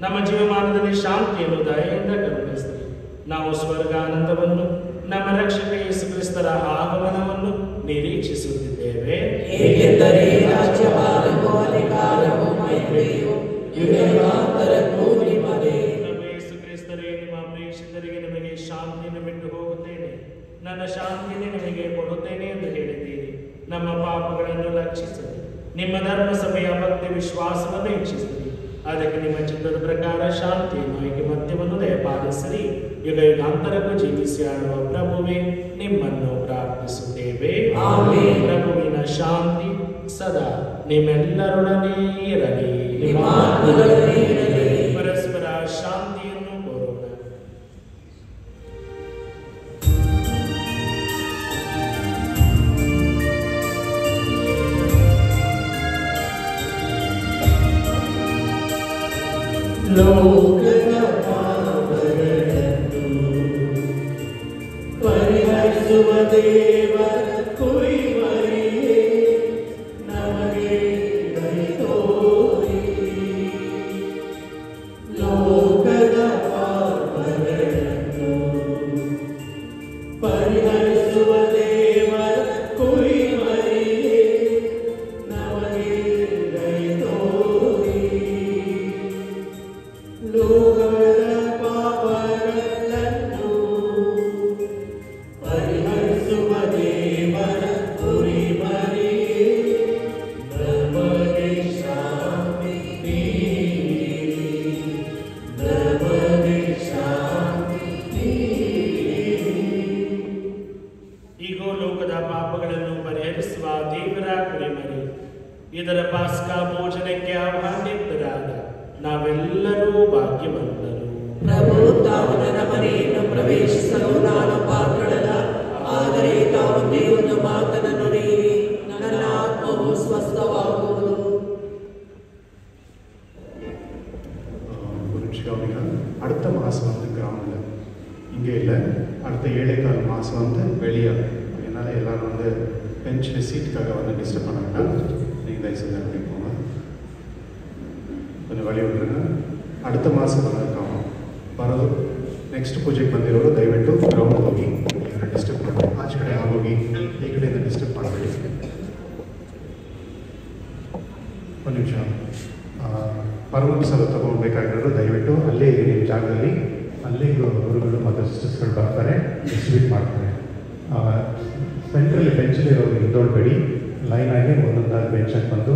ನಮ್ಮ ಜೀವಮಾನದಲ್ಲಿ ಶಾಂತಿಯನ್ನು ದಯೆಯಿಂದ ಕರುಣಿಸಿರಿ. ನಾವು ಸ್ವರ್ಗಾನಂದವನ್ನು ನಮ್ಮ ರಕ್ಷಕ ಯೇಸು ಕ್ರಿಸ್ತರ ಆಗಮನವನ್ನು ನಿರೀಕ್ಷಿಸುತ್ತಿದ್ದೇವೆ. ಏಕೆಂದರೆ ರಾಜ್ಯಭಾರವೂ ಅಧಿಕಾರವೂ ಮಹಿಮೆಯೂ ಯುಗಾಂತರಕ್ಕೂ ನಿಮ್ಮದೇ. ನಮ್ಮ ಯೇಸು ಕ್ರಿಸ್ತರೇ, ನಿಮ್ಮ ಪ್ರೇಷಿತರಿಗೆ ನಿಮಗೆ ಶಾಂತಿಯನ್ನು ಬಿಟ್ಟು ಹೋಗುತ್ತೇನೆ, ನನ್ನ ಶಾಂತಿಯನ್ನು ನಿಮಗೆ ಕೊಡುತ್ತೇನೆ ಎಂದು ಹೇಳಿದ್ದೀರಿ. ನಮ್ಮ ಪಾಪಗಳನ್ನು ಲಕ್ಷಿಸಿರಿ, ನಿಮ್ಮ ಧರ್ಮಸಭೆಯ ಭಕ್ತಿ ವಿಶ್ವಾಸವನ್ನು ಹೆಚ್ಚಿಸಿರಿ. ಅದಕ್ಕೆ ನಿಮ್ಮ ಚಿತ್ತದ ಪ್ರಕಾರ ಶಾಂತಿಯನ್ನು ಐಕಮತ್ಯವನ್ನು ದಯಪಾಲಿಸಿರಿ. ಯುಗ ಯುಗಾಂತರಕ್ಕೂ ಜೀವಿಸಿ ಆಳುವ ಪ್ರಭುವೇ, ನಿಮ್ಮನ್ನು ಪ್ರಾರ್ಥಿಸುತ್ತೇವೆ. ಆಮೆನ್. ಪ್ರಭುವಿನ ಶಾಂತಿ ಸದಾ ನಿಮ್ಮೆಲ್ಲರೊಡನೆ ಇರಲಿ. ನಿಮ್ಮ ಆತ್ಮದೊಡನೆ ಇರಲಿ. ಪರಸ್ಪರ ಶಾಂತಿಯನ್ನು ಕೋರೋಣ. ಲೋಕದ ಪಾಪಗಳನ್ನು ಪರಿಹರಿಸುವ ದೇವರ ಕುರಿಮರಿಯೇ, ನಮಗೆ ದಯೆ ತೋರಿ. ಲೋಕದ ಪಾಪಗಳನ್ನು ಪರಿಹರಿಸುವ ದೇವರ ಕುರಿಮರಿಯೇ, ನಮಗೆ ದಯೆ ತೋರಿ. ಲೋಕದ ಪಾಪಗಳನ್ನು ಪರಿಹರಿಸುವ ದೇವರ ಕುರಿಮರಿಯೇ, ನಮಗೆ ಶಾಂತಿ ನೀಡಿರಿ, ನಮಗೆ ಶಾಂತಿ ನೀಡಿರಿ. ಈಗೋ ಲೋಕದ ಪಾಪಗಳನ್ನು ಪರಿಹರಿಸುವ ದೇವರ ಕುರಿಮರಿ, ಇದರ ಪಾಸ್ಕಾ ಭೋಜನಕ್ಕೆ ಆಹ್ವಾನಿತರಾದ ನಾವೆಲ್ಲರೂ ಭಾಗ್ಯವಂತರು. ಪ್ರಭು ತಾವು ನನ್ನ ಮನೆಯನ್ನು ಪ್ರವೇಶಿಸಲು ನಾನು ಪಾತ್ರಳಲ್ಲ, ಆದರೆ ತಾವೊಂದೇ ಒಂದು ಮಾತನ್ನು ನುಡಿಯಿರಿ, ನನ್ನ ಆತ್ಮವು ಸ್ವಸ್ಥವಾಗುವುದು. ஒரு நிமிஷம் கவனிங்க. அடுத்த மாதம் வந்து கிராமில் இங்கே இல்லை, அடுத்த 7:15 மாதம் வந்து வெளியே. அதனால் எல்லோரும் வந்து பெஞ்சில் சீட்டுக்காக வந்து டிஸ்டர்ப் பண்ண வேண்டாம். நீங்கள் தயவுசெய்து அப்படி போங்க, கொஞ்சம் வழி விட்டுருங்க. அடுத்த ಮಾಸ ಬರೋದು ನೆಕ್ಸ್ಟ್ ಪೂಜೆಗೆ ಬಂದಿರೋರು ದಯವಿಟ್ಟು ಗ್ರೌಂಡ್ ಹೋಗಿ ಡಿಸ್ಟರ್ಬ್ ಮಾಡಿ, ಆಚೆ ಕಡೆ ಆಗೋಗಿ ಈ ಕಡೆಯಿಂದ ಡಿಸ್ಟರ್ಬ್ ಮಾಡಬೇಡಿ. ಒಂದು ನಿಮಿಷ, ಪರಮಂಸರು ತಗೊಳ್ಬೇಕಾಗಿರೋರು ದಯವಿಟ್ಟು ಅಲ್ಲೇ ಇರಿ ನಿಮ್ಮ ಜಾಗದಲ್ಲಿ. ಅಲ್ಲೇ ಗುರುಗಳು ಮತ್ತು ಸಿಸ್ಟರ್ಸ್ಗಳು ಬರ್ತಾರೆ, ಡಿಸ್ಟ್ರಿಬ್ಯೂಟ್ ಮಾಡ್ತಾರೆ. ಸೆಂಟ್ರಲ್ಲಿ ಬೆಂಚಲ್ಲಿರೋರು ಹಿಂದೋಡ್ಬೇಡಿ, ಲೈನ್ ಆಗಿ ಒಂದೊಂದಾಗಿ ಬೆಂಚಾಗಿ ಬಂದು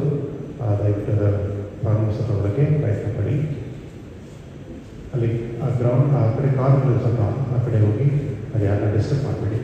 ದಯವಿಟ್ಟು ಪರಮಂಸರು ತಗೊಳ್ಳೋಕ್ಕೆ ಪ್ರಯತ್ನ ಪಡಿ. ಅಲ್ಲಿ ಆ ಗ್ರೌಂಡ್ ಆ ಕಡೆ ಕಾರ್ನರ್ ಸ್ವಲ್ಪ ಆ ಕಡೆ ಹೋಗಿ ಅದು ಯಾರನ್ನ ಡಿಸ್ಟರ್ಬ್ ಮಾಡಬೇಡಿ.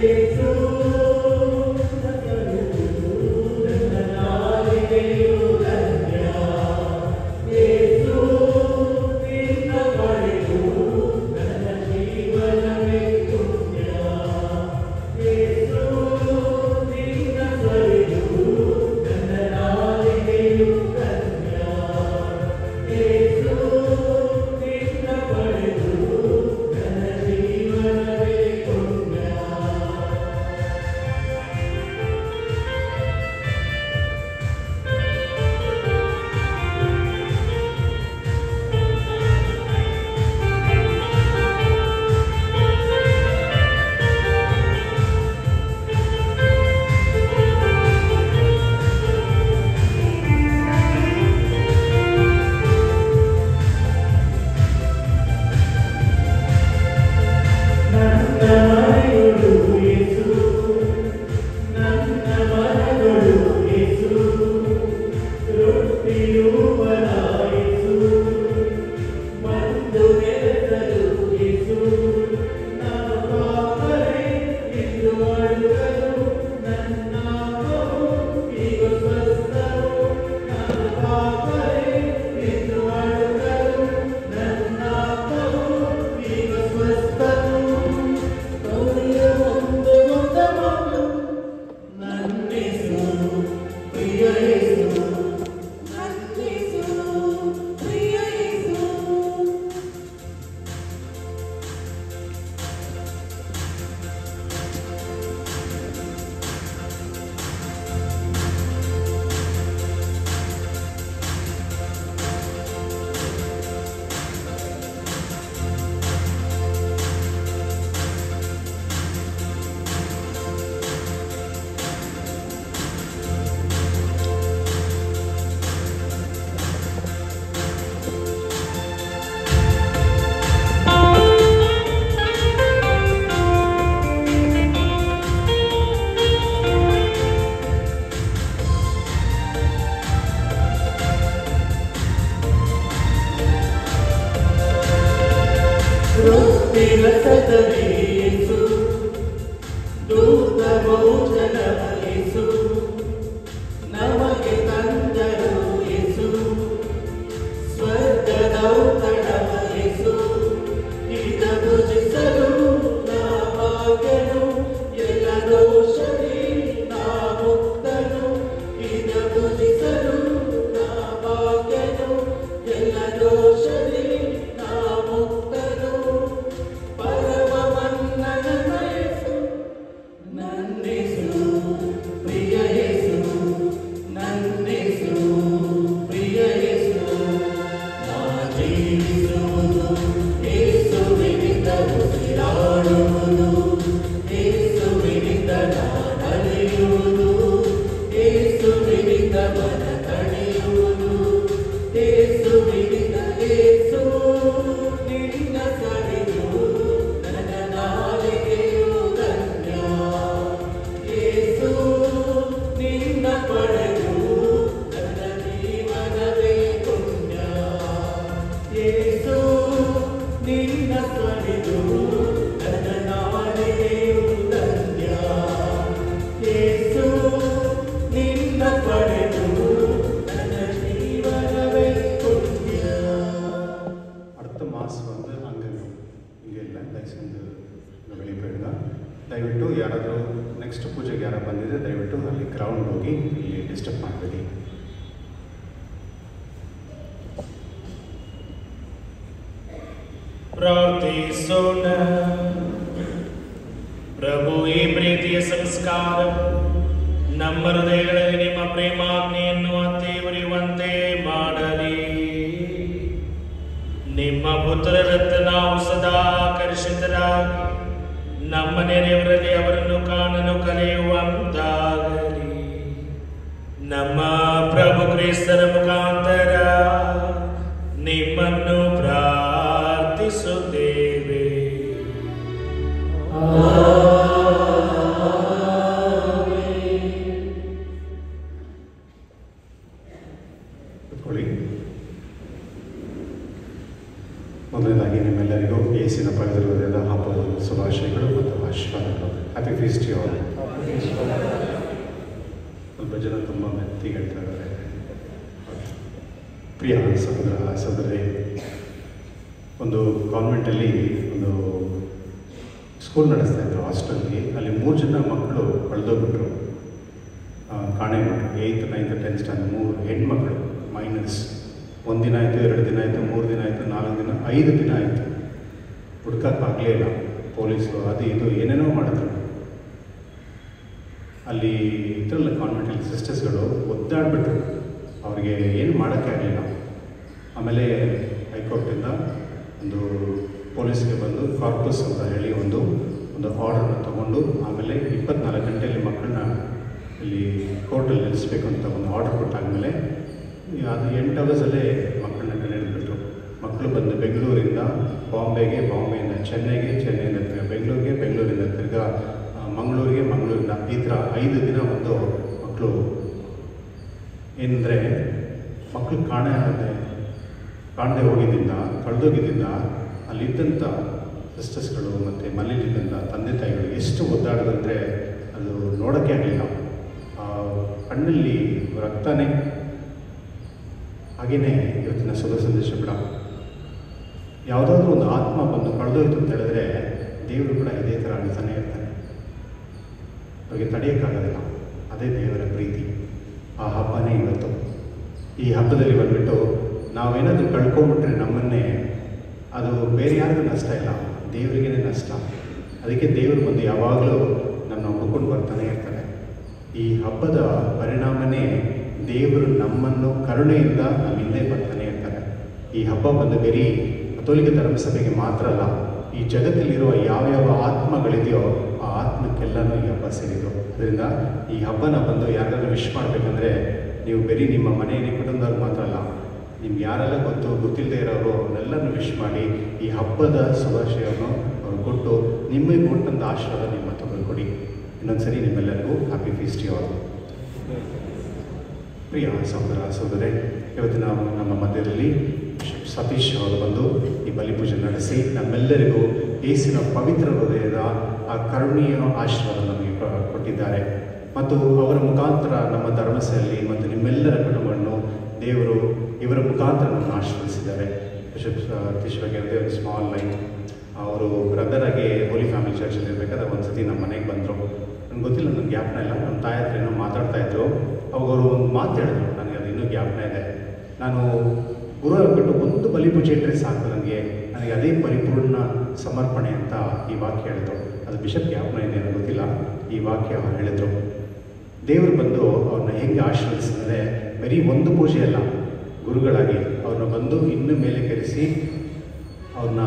Yesu ರಸದಲ್ಲಿ ಯೇಸು ದೂತ ಭೋಜನ ಯೇಸು ನಮಗೆ ತಂದರು ಯೇಸು ಸ್ವರ್ಗದ ಔತಣ ಯೇಸು ಇದ ಭುಜಿಸಲು ನಾ ಭಾಗ್ಯನು ಎಲ್ಲ ದೋಷದಿ ನಾ ಮುಕ್ತನು ಇದ ಭುಜಿಸಲು ನಾ ಭಾಗ್ಯನು ಎಲ್ಲ ದೋಷದಿ ನಾ ಮುಕ್ತನು ಪರಮ ಮನ್ನನ ಯೇಸು ನನ್ನೇಸು ಪ್ರಿಯ ಯೇಸು ನನ್ನೇಸು ಪ್ರಿಯ ಯೇಸು ನಾ ಜೀವಿಸುವುದು ಯೇಸುವಿನಿಂದ ಉಸಿರಾಡುವುದು ಯೇಸುವಿನಿಂದ ನಾ ನಡೆಯುವುದು ಯೇಸುವಿನಿಂದ ಮನ ತಡೆಯುವುದು ಯೇಸುವಿನಿಂದ ಯೇಸು ನಿನ್ನ ಸರಿದು ನನ್ನ ನಾಲಿಗೆಯು ಧನ್ಯ ಯೇಸು ನಿನ್ನ ಪಡೆದು ನನ್ನ ಜೀವನವೇ ಪುಣ್ಯ ಯೇಸು ನಿನ್ನ ಸರಿದು ನನ್ನ ನಾಲಿಗೆಯು ಧನ್ಯ ಯೇಸು ನಿನ್ನ ಪಡೆದು ನನ್ನ ಜೀವನವೇ ಪುಣ್ಯ. அடுத்த மாதம் வந்து அங்கே இங்கே இல்லை ದಯವಿಟ್ಟು வெளிப்படுங்க ದಯವಿಟ್ಟು ಯಾರಾದರೂ ನೆಕ್ಸ್ಟ್ ಪೂಜೆಗೆ ಯಾರು ಬಂದಿದೆ ದಯವಿಟ್ಟು ಅಲ್ಲಿ ಗ್ರೌಂಡ್ ಹೋಗಿ ಇಲ್ಲಿ ಡಿಸ್ಟರ್ಬ್ ಮಾಡಬೇಡಿ. ಪ್ರಾರ್ಥಿಸೋಣ. ಪ್ರಭು ಈ ಪ್ರೀತಿಯ ಸಂಸ್ಕಾರ ನಮ್ಮ ಹೃದಯಗಳಲ್ಲಿ ನಿಮ್ಮ ಪ್ರೇಮಾಜ್ಞೆಯನ್ನು ಅತ್ತೆ ಉರಿಯುವಂತೆ ಮಾಡಲಿ. ನಿಮ್ಮ ಪುತ್ರರತ್ತ ನಾವು ಸದಾ ಆಕರ್ಷಿತರಾಗಿ ನಮ್ಮ ನೆರೆಯವರಲ್ಲಿ ಅವರನ್ನು ಕಾಣಲು ಕಲಿಯುವಂತಾಗಲಿ. ನಮ್ಮ ಪ್ರಭು ಕ್ರಿಸ್ತರ ಮುಖಾಂತರ ನಿಮ್ಮನ್ನು ಪ್ರಾರ್ಥಿಸುತ್ತೇವೆ. ಕೂತ್ಕೊಳ್ಳಿ. ಮೊದಲನೇದಾಗಿ ನಿಮ್ಮೆಲ್ಲರಿಗೂ ಯೇಸುವಿನ ಪವಿತ್ರ ಹೃದಯದ ಹಬ್ಬದ ಶುಭಾಶಯಗಳು ಮತ್ತು ಆಶೀರ್ವಾದಗಳು. Happy feast you all. ಸ್ವಲ್ಪ ಜನ ತುಂಬ ಮೆತ್ತಿ ಹೇಳ್ತಾ ಇದ್ದಾರೆ. ಪ್ರಿಯ ಸಹೋದರ ಸಹೋದರಿ, ಒಂದು ಕಾನ್ವೆಂಟಲ್ಲಿ ಒಂದು ಸ್ಕೂಲ್ ನಡೆಸ್ತಾ ಇದ್ರು ಹಾಸ್ಟೆಲ್ಗೆ. ಅಲ್ಲಿ 3 ಜನ ಮಕ್ಕಳು ಕಳೆದೋಗ್ಬಿಟ್ರು, ಕಾಣೆಬಿಟ್ರು. 8th 9th 10th ಸ್ಟ್ಯಾಂಡರ್ಡ್ 3 ಹೆಣ್ಮಕ್ಳು ಮೈನರ್ಸ್. 1 ದಿನ ಆಯಿತು, 2 ದಿನ ಆಯಿತು, 3 ದಿನ ಆಯಿತು, 4 ದಿನ, 5 ದಿನ ಆಯಿತು. ಹುಡ್ಕೋಕ್ಕಾಗಲೇ ಇಲ್ಲ. ಪೊಲೀಸರು ಅದು ಇದು ಏನೇನೋ ಮಾಡಿದ್ರು. ಅಲ್ಲಿ ಇದ್ರಲ್ಲ ಕಾನ್ವೆಂಟಲ್ಲಿ ಸಿಸ್ಟರ್ಸ್ಗಳು ಒದ್ದಾಡ್ಬಿಟ್ರು. ಅವ್ರಿಗೆ ಏನು ಮಾಡೋಕ್ಕೆ ಆಗಲಿಲ್ಲ. ಆಮೇಲೆ ಹೈಕೋರ್ಟಿಂದ ಒಂದು ಪೊಲೀಸ್ಗೆ ಬಂದು ಕಾರ್ಪಸ್ ಅಂತ ಹೇಳಿ ಒಂದು ಆರ್ಡರ್ನ ತೊಗೊಂಡು ಆಮೇಲೆ 24 ಗಂಟೆಯಲ್ಲಿ ಮಕ್ಕಳನ್ನ ಇಲ್ಲಿ ಕೋರ್ಟಲ್ಲಿ ನಿಲ್ಲಿಸ್ಬೇಕು ಅಂತ ಒಂದು ಆರ್ಡರ್ ಕೊಟ್ಟಾದಮೇಲೆ ಅದು 8 ಅವರ್ಸಲ್ಲೇ ಮಕ್ಕಳನ್ನ ಕಣ್ಣಿಡ್ಬಿಟ್ರು. ಮಕ್ಕಳು ಬಂದು ಬೆಂಗಳೂರಿಂದ ಬಾಂಬೆಗೆ, ಬಾಂಬೆಯಿಂದ ಚೆನ್ನೈಗೆ, ಚೆನ್ನೈಯಿಂದ ತಿರ್ಗಾ ಬೆಂಗಳೂರಿಗೆ, ಬೆಂಗಳೂರಿಂದ ತಿರ್ಗಾ ಮಂಗಳೂರಿಗೆ, ಮಂಗಳೂರಿಂದ ಈ ಥರ 5 ದಿನ ಒಂದು ಮಕ್ಕಳು ಏನಂದರೆ ಮಕ್ಕಳು ಕಾಣದೆ ಹೋಗಿದ್ದರಿಂದ, ಕಳೆದೋಗಿದ್ದರಿಂದ ಅಲ್ಲಿದ್ದಂಥ ಸಿಸ್ಟರ್ಸ್ಗಳು ಮತ್ತು ಮನೇಲಿದ್ದಂಥ ತಂದೆ ತಾಯಿಗಳು ಎಷ್ಟು ಒದ್ದಾಡೋದಂದರೆ ಅದು ನೋಡೋಕ್ಕೆ ಆಗಲಿಲ್ಲ. ಕಣ್ಣಲ್ಲಿ ರಕ್ತನೇ. ಹಾಗೆಯೇ ಇವತ್ತಿನ ಶುಭ ಸಂದೇಶ ಕೂಡ ಯಾವುದಾದ್ರೂ ಒಂದು ಆತ್ಮ ಬಂದು ಕಳೆದೋಯ್ತು ಅಂತ ಹೇಳಿದ್ರೆ ದೇವರು ಕೂಡ ಇದೇ ಥರ ಅನಿತಾನೇ ಇರ್ತಾನೆ. ಅವ್ರಿಗೆ ತಡೆಯೋಕ್ಕಾಗೋದಿಲ್ಲ. ಅದೇ ದೇವರ ಪ್ರೀತಿ. ಆ ಹಬ್ಬನೇ ಇವತ್ತು. ಈ ಹಬ್ಬದಲ್ಲಿ ಬಂದುಬಿಟ್ಟು ನಾವೇನಾದರೂ ಕಳ್ಕೊಂಡ್ಬಿಟ್ರೆ ನಮ್ಮನ್ನೇ, ಅದು ಬೇರೆ ಯಾರಿಗೂ ನಷ್ಟ ಇಲ್ಲ, ದೇವರಿಗೇ ನಷ್ಟ. ಅದಕ್ಕೆ ದೇವರು ಬಂದು ಯಾವಾಗಲೂ ನನ್ನ ಹುಡ್ಕೊಂಡು ಬರ್ತಾನೆ ಇರ್ತಾರೆ. ಈ ಹಬ್ಬದ ಪರಿಣಾಮನೇ ದೇವರು ನಮ್ಮನ್ನು ಕರುಣೆಯಿಂದ ನಮ್ಮ ಹಿಂದೆ ಬರ್ತಾನೆ ಇರ್ತಾರೆ. ಈ ಹಬ್ಬ ಬಂದು ಬರೀ ಕಥೋಲಿಕ ಧರ್ಮಸಭೆಗೆ ಮಾತ್ರ ಅಲ್ಲ, ಈ ಜಗತ್ತಲ್ಲಿರುವ ಯಾವ್ಯಾವ ಆತ್ಮಗಳಿದೆಯೋ ಆ ಆತ್ಮಕ್ಕೆಲ್ಲನೂ ಈ ಹಬ್ಬ ಸೇರಿದ್ರು. ಅದರಿಂದ ಈ ಹಬ್ಬನ ಬಂದು ಯಾರಾದ್ರೂ ವಿಶ್ ಮಾಡಬೇಕಂದ್ರೆ ನೀವು ಬರೀ ನಿಮ್ಮ ಮನೆಯಲ್ಲಿ ಕುಟುಂಬದವ್ರು ಮಾತ್ರ ಅಲ್ಲ, ನಿಮ್ಗೆ ಯಾರೆಲ್ಲ ಗೊತ್ತಿಲ್ಲದೆ ಇರೋರು ಅವನ್ನೆಲ್ಲನೂ ವಿಶ್ ಮಾಡಿ ಈ ಹಬ್ಬದ ಶುಭಾಶಯವನ್ನು ಅವ್ರು ಕೊಟ್ಟು ನಿಮಗೆ ಕೊಟ್ಟಂಥ ಆಶೀರ್ವಾದ ನಿಮ್ಮ ಮತ್ತೊಬ್ಬರು ಕೊಡಿ. ಇನ್ನೊಂದು ಸರಿ ನಿಮ್ಮೆಲ್ಲರಿಗೂ ಹ್ಯಾಪಿ ಫೀಸ್ಟ್ ಯು ಆಲ್. ಪ್ರಿಯ ಸಹೋದರ ಸಹೋದರೇ, ಇವತ್ತಿನ ನಮ್ಮ ಮಧ್ಯದಲ್ಲಿ ಸತೀಶ್ ಅವರು ಬಂದು ಈ ಬಲಿಪೂಜೆ ನಡೆಸಿ ನಮ್ಮೆಲ್ಲರಿಗೂ ಯೇಸುವಿನ ಪವಿತ್ರ ಹೃದಯದ ಆ ಕರುಣೆಯ ಆಶೀರ್ವಾದ ನಮಗೆ ಕೊಟ್ಟಿದ್ದಾರೆ. ಮತ್ತು ಅವರ ಮುಖಾಂತರ ನಮ್ಮ ಧರ್ಮಸಭೆಯಲ್ಲಿ ಮತ್ತು ನಿಮ್ಮೆಲ್ಲರ ಕುಟುಂಬವನ್ನು ದೇವರು ಇವರ ಮುಖಾಂತರ ನಮ್ಮನ್ನು ಆಶೀರ್ವದಿಸಿದ್ದಾರೆ. ಬಿಷಪ್ ತೀಶ್ವರ್ಗೆ ಒಂದು ಸ್ಮಾಲ್ ಲೈನ್, ಅವರು ಬ್ರದರ್ ಆಗಿ ಹೋಲಿ ಫ್ಯಾಮಿಲಿ ಚರ್ಚಲ್ಲಿ ಇರಬೇಕಾದ್ರೆ ಒಂದು ಸತಿ ನಮ್ಮ ಮನೆಗೆ ಬಂದರು. ನನಗೆ ಗೊತ್ತಿಲ್ಲ, ನನ್ನ ಜ್ಞಾಪನ ಇಲ್ಲ. ನಮ್ಮ ತಾಯಿ ಹತ್ರ ಏನೋ ಮಾತಾಡ್ತಾಯಿದ್ರು. ಅವಾಗ ಅವರು ಒಂದು ಮಾತು ಹೇಳಿದ್ರು, ನನಗೆ ಅದು ಇನ್ನೂ ಜ್ಞಾಪನ ಇದೆ. ನಾನು ಗುರು ಆಗ್ಬಿಟ್ಟು ಒಂದು ಬಲಿಪೂಜೆ ಇಟ್ಟರೆ ಸಾಕು, ನನಗೆ ಅದೇ ಪರಿಪೂರ್ಣ ಸಮರ್ಪಣೆ ಅಂತ ಈ ವಾಕ್ಯ ಹೇಳಿದ್ರು. ಅದು ಬಿಷಪ್ ಜ್ಞಾಪನ ಇದೆ ನನಗೆ ಗೊತ್ತಿಲ್ಲ. ಈ ವಾಕ್ಯ ಅವ್ರು ಹೇಳಿದ್ರು. ದೇವರು ಬಂದು ಅವ್ರನ್ನ ಹೆಂಗೆ ಆಶೀರ್ವದಿಸಿದರೆ ಬರೀ ಒಂದು ಪೂಜೆ ಅಲ್ಲ, ಗುರುಗಳಾಗಿ ಅವ್ರನ್ನ ಬಂದು ಇನ್ನೂ ಮೇಲೆ ಕರೆಸಿ ಅವ್ರನ್ನ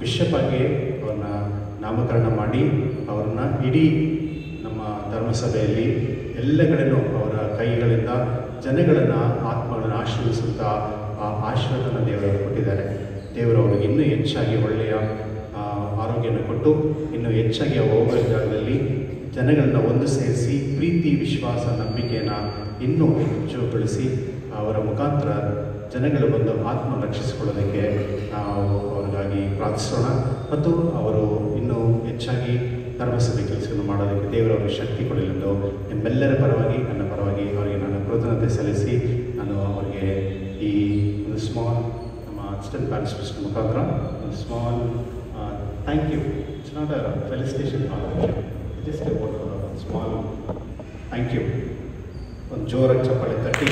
ಬಿಷಪ್ ಆಗಿ ಅವ್ರನ್ನ ನಾಮಕರಣ ಮಾಡಿ ಅವ್ರನ್ನ ಇಡೀ ನಮ್ಮ ಧರ್ಮಸಭೆಯಲ್ಲಿ ಎಲ್ಲ ಕಡೆಯೂ ಅವರ ಕೈಗಳಿಂದ ಜನಗಳನ್ನು ಆತ್ಮಗಳನ್ನು ಆಶೀರ್ವಿಸುತ್ತಾ ಆ ಆಶೀರ್ವಾದನ ದೇವರು ಕೊಟ್ಟಿದ್ದಾರೆ. ದೇವರು ಅವ್ರಿಗೆ ಇನ್ನೂ ಹೆಚ್ಚಾಗಿ ಒಳ್ಳೆಯ ಆರೋಗ್ಯನ ಕೊಟ್ಟು ಇನ್ನೂ ಹೆಚ್ಚಾಗಿ ಹೋಗೋ ಜಾಗದಲ್ಲಿ ಜನಗಳನ್ನ ಒಂದು ಸೇರಿಸಿ ಪ್ರೀತಿ, ವಿಶ್ವಾಸ, ನಂಬಿಕೆಯನ್ನು ಇನ್ನೂ ಹೆಚ್ಚುಗೊಳಿಸಿ ಅವರ ಮುಖಾಂತರ ಜನಗಳು ಬಂದು ಆತ್ಮ ರಕ್ಷಿಸಿಕೊಳ್ಳೋದಕ್ಕೆ ನಾವು ಅವ್ರಿಗಾಗಿ ಪ್ರಾರ್ಥಿಸೋಣ. ಮತ್ತು ಅವರು ಇನ್ನೂ ಹೆಚ್ಚಾಗಿ ಧರ್ಮಸಭೆ ಕೆಲಸವನ್ನು ಮಾಡೋದಕ್ಕೆ ದೇವರು ಅವರಿಗೆ ಶಕ್ತಿ ಕೊಡಲೆಂದು ನಿಮ್ಮೆಲ್ಲರ ಪರವಾಗಿ, ನನ್ನ ಪರವಾಗಿ ಅವರಿಗೆ ನಾನು ಕೃತಜ್ಞತೆ ಸಲ್ಲಿಸಿ ನಾನು ಅವರಿಗೆ ಈ ಒಂದು ಸ್ಮಾಲ್ ನಮ್ಮ ಅಸಿಸ್ಟೆಂಟ್ ಪ್ಯಾರಿಸ್ ಮುಖಾಂತರ ಒಂದು small thank you. It's not a felicitation, just small thank you. ಒಂದು ಜೋರಾಗಿ ಚಪ್ಪಾಳೆ ತಟ್ಟಿ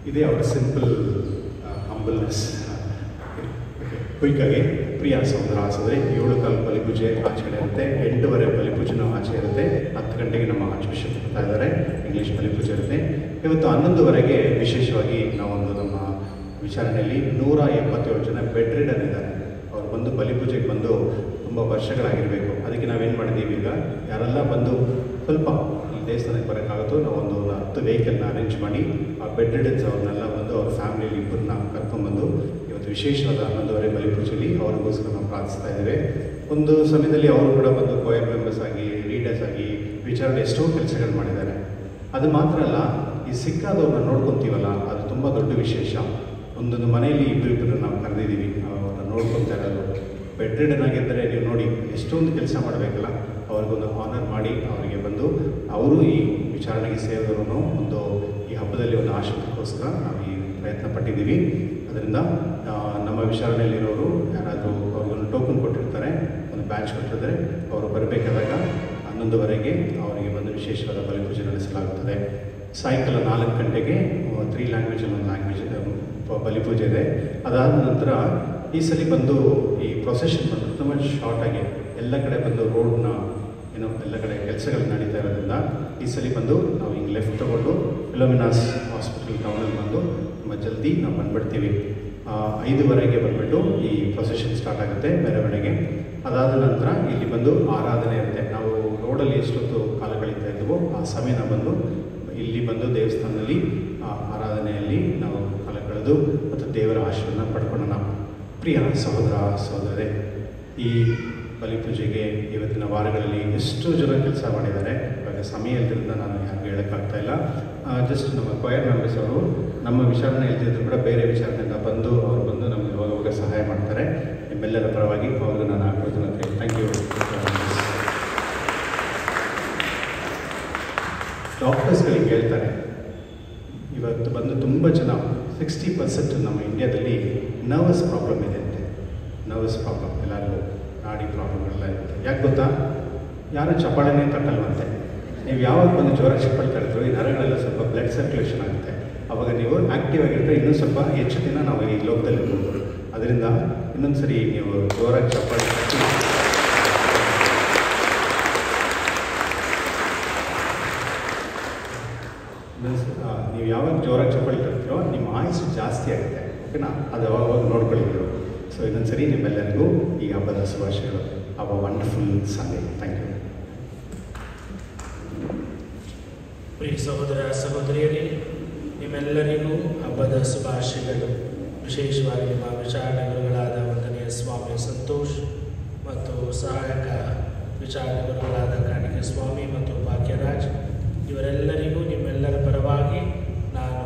ಇದೇ ಅವರ ಸಿಂಪಲ್ ಹಂಬಲ್ನೆಸ್. ಕ್ವಿಕ್ಕಾಗಿ ಪ್ರಿಯ ಸಹೋದರ ಸಹೋದರಿ, 7 ಬಲಿಪೂಜೆ ಆಚರಣೆ ಇರುತ್ತೆ, 8:30 ಬಲಿಪೂಜೆನೂ ಆಚೆ ಇರುತ್ತೆ, 10 ಗಂಟೆಗೆ ನಮ್ಮ ಆರ್ಚ್ ಬಿಷಪ್ ಬರ್ತಾ ಇದ್ದಾರೆ, ಇಂಗ್ಲೀಷ್ ಬಲಿಪೂಜೆ ಇರುತ್ತೆ. ಇವತ್ತು 11:00 ವಿಶೇಷವಾಗಿ ನಾವೊಂದು ನಮ್ಮ ವಿಚಾರಣೆಯಲ್ಲಿ 177 ಜನ ಬೆಡ್ ರಿಡನ್ ಇದ್ದಾರೆ. ಅವ್ರು ಬಂದು ಬಲಿಪೂಜೆಗೆ ಬಂದು ತುಂಬ ವರ್ಷಗಳಾಗಿರಬೇಕು. ಅದಕ್ಕೆ ನಾವೇನು ಮಾಡಿದ್ದೀವಿ, ಈಗ ಯಾರೆಲ್ಲ ಬಂದು ಸ್ವಲ್ಪ ಈ ದೇವಸ್ಥಾನಕ್ಕೆ ಬರೋಕ್ಕಾಗುತ್ತೋ ನಾವೊಂದು 10 ವೆಹಿಕಲ್ನ ಅರೇಂಜ್ ಮಾಡಿ ಆ ಬೆಡ್ ರಿಡನ್ಸ್ ಅವ್ರನ್ನೆಲ್ಲ ಬಂದು ಅವ್ರ ಫ್ಯಾಮಿಲಿಯಲ್ಲಿ ಇಬ್ಬರನ್ನ ಕರ್ಕೊಂಡ್ಬಂದು ಇವತ್ತು ವಿಶೇಷವಾದ 11:30 ಬಲಿಪೂಜೆಯಲ್ಲಿ ಅವ್ರಿಗೋಸ್ಕರ ನಾವು ಪ್ರಾರ್ಥಿಸ್ತಾ ಇದ್ದೇವೆ. ಒಂದು ಸಮಯದಲ್ಲಿ ಅವರು ಕೂಡ ಬಂದು ಕೊಯರ್ ಮೆಂಬರ್ಸ್ ಆಗಿ, ಲೀಡರ್ಸ್ ಆಗಿ ವಿಚಾರಣೆ ಎಷ್ಟೋ ಕೆಲಸಗಳು ಮಾಡಿದ್ದಾರೆ. ಅದು ಮಾತ್ರ ಅಲ್ಲ, ಈ ಸಿಕ್ಕಾದವ್ರನ್ನ ನೋಡ್ಕೊತೀವಲ್ಲ, ಅದು ತುಂಬ ದೊಡ್ಡ ವಿಶೇಷ. ಒಂದೊಂದು ಮನೆಯಲ್ಲಿ ಇಬ್ಬರಿಬ್ಬರು ನಾವು ಕರೆದಿದ್ದೀವಿ, ಅವ್ರನ್ನ ನೋಡ್ಕೊತಾ ಇರೋದು. ಬೆಡ್ ರಿಡನ್ ಆಗಿದ್ದರೆ ನೀವು ನೋಡಿ ಎಷ್ಟೊಂದು ಕೆಲಸ ಮಾಡಬೇಕಲ್ಲ, ಅವ್ರಿಗೊಂದು ಆನರ್ ಮಾಡಿ ಅವರಿಗೆ ಬಂದು ಅವರು ಈ ವಿಚಾರಣೆಗೆ ಸೇರಿದವರು ಒಂದು ಈ ಹಬ್ಬದಲ್ಲಿ ಒಂದು ಆಶೀರ್ವಾದಕ್ಕೋಸ್ಕರ ನಾವು ಈ ಪ್ರಯತ್ನ ಪಟ್ಟಿದ್ದೀವಿ. ಅದರಿಂದ ನಮ್ಮ ವಿಚಾರಣೆಯಲ್ಲಿರೋರು ಯಾರಾದರೂ ಅವ್ರಿಗೊಂದು ಟೋಕನ್ ಕೊಟ್ಟಿರ್ತಾರೆ, ಒಂದು ಬ್ಯಾಚ್ ಕೊಟ್ಟಿರ್ತಾರೆ, ಅವರು ಬರಬೇಕಾದಾಗ 11:00 ಅವರಿಗೆ ಬಂದು ವಿಶೇಷವಾದ ಬಲಿಪೂಜೆ ನಡೆಸಲಾಗುತ್ತದೆ. ಸಾಯಂಕಾಲ 4 ಗಂಟೆಗೆ 3 ಲ್ಯಾಂಗ್ವೇಜಲ್ಲಿ ಒಂದು ಲ್ಯಾಂಗ್ವೇಜ್ ಬಲಿಪೂಜೆ ಇದೆ. ಅದಾದ ನಂತರ ಈ ಸಲ ಬಂದು ಈ ಪ್ರೊಸೆಷನ್ ಬಂದು ತುಂಬ ಶಾರ್ಟಾಗಿ ಎಲ್ಲ ಕಡೆ ಬಂದು ರೋಡ್ನ ಎಲ್ಲ ಕಡೆ ಕೆಲಸಗಳು ನಡೀತಾ ಇರೋದ್ರಿಂದ ಈ ಸಲ ಬಂದು ನಾವು ಹಿಂಗೆ ಲೆಫ್ಟ್ ತೊಗೊಂಡು ಫಿಲೋಮಿನಾಸ್ ಹಾಸ್ಪಿಟಲ್ ಟೌನಲ್ಲಿ ಬಂದು ತುಂಬ ಜಲ್ದಿ ನಾವು ಬಂದುಬಿಡ್ತೀವಿ. 5:00 ಬಂದುಬಿಟ್ಟು ಈ ಪ್ರೊಸೆಷನ್ ಸ್ಟಾರ್ಟ್ ಆಗುತ್ತೆ, ಮೆರವಣಿಗೆ. ಅದಾದ ನಂತರ ಇಲ್ಲಿ ಬಂದು ಆರಾಧನೆ ಇರುತ್ತೆ. ನಾವು ರೋಡಲ್ಲಿ ಎಷ್ಟೊತ್ತು ಕಾಲ ಕಳೀತಾ ಇದ್ದೀವೋ ಆ ಸಮಯನ ಬಂದು ಇಲ್ಲಿ ಬಂದು ದೇವಸ್ಥಾನದಲ್ಲಿ ಆರಾಧನೆಯಲ್ಲಿ ನಾವು ಕಾಲ ಕಳೆದು ಮತ್ತು ದೇವರ ಆಶೀರ್ವಾದ ಪಡ್ಕೊಳ್ಳೋಣ. ಪ್ರಿಯ ಸಹೋದರ ಸಹೋದರರೇ, ಈ ಬಲಿಪೂಜೆಗೆ ಇವತ್ತಿನ ವಾರಗಳಲ್ಲಿ ಎಷ್ಟೋ ಜನ ಕೆಲಸ ಮಾಡಿದ್ದಾರೆ. ಇವಾಗ ಸಮಯ ಇಲ್ಲದ್ರಿಂದ ನಾನು ಯಾರಿಗೂ ಹೇಳೋಕ್ಕಾಗ್ತಾ ಇಲ್ಲ. ಜಸ್ಟ್ ನಮ್ಮ ಕೊಯರ್ ಮೆಂಬರ್ಸ್ ಅವರು ನಮ್ಮ ವಿಚಾರಣೆ ಇಲ್ದಿದ್ರು ಕೂಡ ಬೇರೆ ವಿಚಾರಣೆಯಿಂದ ಬಂದು ಅವ್ರು ಬಂದು ನಮಗೆ ಇವಾಗ ಸಹಾಯ ಮಾಡ್ತಾರೆ. ನಿಮ್ಮೆಲ್ಲರ ಪರವಾಗಿ ಅವ್ರಿಗೂ ನಾನು ಕೃತಜ್ಞತೆ. Thank you. ಡಾಕ್ಟರ್ಸ್ಗಳಿಗೆ ಹೇಳ್ತಾರೆ, ಇವತ್ತು ಬಂದು ತುಂಬ ಜನ 60% ನಮ್ಮ ಇಂಡಿಯಾದಲ್ಲಿ ನರ್ವಸ್ ಪ್ರಾಬ್ಲಮ್ ಇದೆ ಅಂತೆ. ನರ್ವಸ್ ಪ್ರಾಬ್ಲಮ್ ಎಲ್ಲರಿಗೂ, ನಾಡಿ ಪ್ರಾಬ್ಲಮ್ಗಳೆಲ್ಲ ಇರುತ್ತೆ. ಯಾಕೆ ಗೊತ್ತಾ? ಯಾರು ಚಪ್ಪಾಳೆನೇ ತಟ್ಟಲ್ವಂತೆ. ನೀವು ಯಾವಾಗ ಬಂದು ಜೋರಾಗಿ ಚಪ್ಪಾಳೆ ತಟ್ಟಿದ್ರು ಈ ನರಗಳೆಲ್ಲ ಸ್ವಲ್ಪ ಬ್ಲಡ್ ಸರ್ಕ್ಯುಲೇಷನ್ ಆಗುತ್ತೆ. ಆವಾಗ ನೀವು ಆ್ಯಕ್ಟಿವ್ ಆಗಿರ್ತಾರೆ, ಇನ್ನೂ ಸ್ವಲ್ಪ ಹೆಚ್ಚು ದಿನ ನಾವು ಈ ಲೋಕದಲ್ಲಿ ಇರ್ಬೋದು. ಅದರಿಂದ ಇನ್ನೊಂದು ಸರಿ ನೀವು ಜೋರಾಗಿ ಚಪ್ಪಾಳೆ ತಟ್ಟಿ ನೀವು ಯಾವಾಗ ಜೋರಾಗಿ ಚಪ್ಪಾಳೆ ತರ್ತೀರೋ ನಿಮ್ಮ ಆಯುಸ್ಸು ಜಾಸ್ತಿ ಆಗುತ್ತೆ. ಓಕೆನಾ? ಅದು ಯಾವಾಗ ನೋಡ್ಕೊಳ್ಳಿ ನೀವು. ಸೊ ಇನ್ನೊಂದು ಸರಿ ನಿಮ್ಮೆಲ್ಲರಿಗೂ ಈ ಹಬ್ಬದ ಶುಭಾಶಯಗಳು. ಹಬ್ಬ ವಂಡರ್ಫುಲ್ ಸಂಡೇ. Thank you. ಪ್ರಿಯ ಸಹೋದರ ಸಹೋದರಿಯರೇ, ನಿಮ್ಮೆಲ್ಲರಿಗೂ ಹಬ್ಬದ ಶುಭಾಶಯಗಳು. ವಿಶೇಷವಾಗಿ ನಿಮ್ಮ ವಿಚಾರಣೆಗುರುಗಳಾದ ವಂದನೆಯ ಸ್ವಾಮಿ ಸಂತೋಷ್ ಮತ್ತು ಸಹಾಯಕ ವಿಚಾರಣೆಗುರುಗಳಾದ ಕಾಣಿಕೆ ಭಾಗ್ಯಸ್ವಾಮಿ ಮತ್ತು ಭಾಗ್ಯರಾಜ್ ಇವರೆಲ್ಲರಿಗೂ ನಿಮ್ಮೆಲ್ಲರ ಪರವಾಗಿ ನಾನು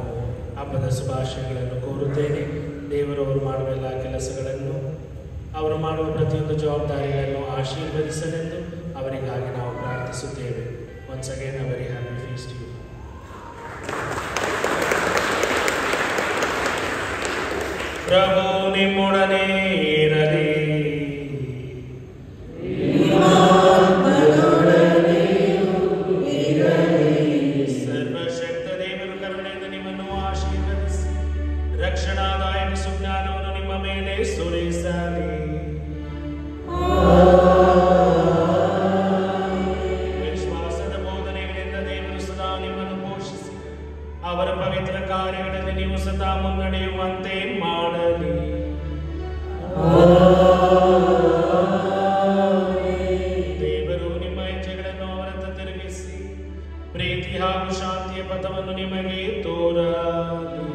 ಹಬ್ಬದ ಶುಭಾಶಯಗಳನ್ನು ಕೋರುತ್ತೇನೆ. ದೇವರು ಅವರು ಮಾಡುವ ಎಲ್ಲ ಕೆಲಸಗಳನ್ನು, ಅವರು ಮಾಡುವ ಪ್ರತಿಯೊಂದು ಜವಾಬ್ದಾರಿಗಳನ್ನು ಆಶೀರ್ವದಿಸಲೆಂದು ಅವರಿಗಾಗಿ ನಾವು ಪ್ರಾರ್ಥಿಸುತ್ತೇವೆ. Once again a very happy feast you. ಪ್ರಭು ನಿಮ್ಮೊಡನೆ ಇರಲಿ. ಸರ್ವಶಕ್ತ ದೇವರು ಕರುಣೆಯಿಂದ ನಿಮ್ಮನ್ನು ಆಶೀರ್ವದಿಸಿ ರಕ್ಷಣಾದಾಯಕ ಸುಜ್ಞಾನವನ್ನು ನಿಮ್ಮ ಮೇಲೆ ಸುರಿಸಲಿ. ವಿಶ್ವಾಸದ ಬೋಧನೆಗಳಿಂದ ದೇವರು ಸದಾ ನಿಮ್ಮನ್ನು ಪೋಷಿಸಿ ಅವರ ಪವಿತ್ರ ಕಾರ್ಯಗಳಲ್ಲಿ ನೀವು ಸದಾ ಮುನ್ನಡೆಯುವಂತೆ ಮಾಡಲಿ. ದೇವರು ನಿಮ್ಮ ಹೆಜ್ಜೆಗಳನ್ನು ಅವರತ್ತ ತಿರುಗಿಸಿ ಪ್ರೀತಿ ಹಾಗೂ ಶಾಂತಿಯ ಪಥವನ್ನು ನಿಮಗೆ ತೋರಲಿ.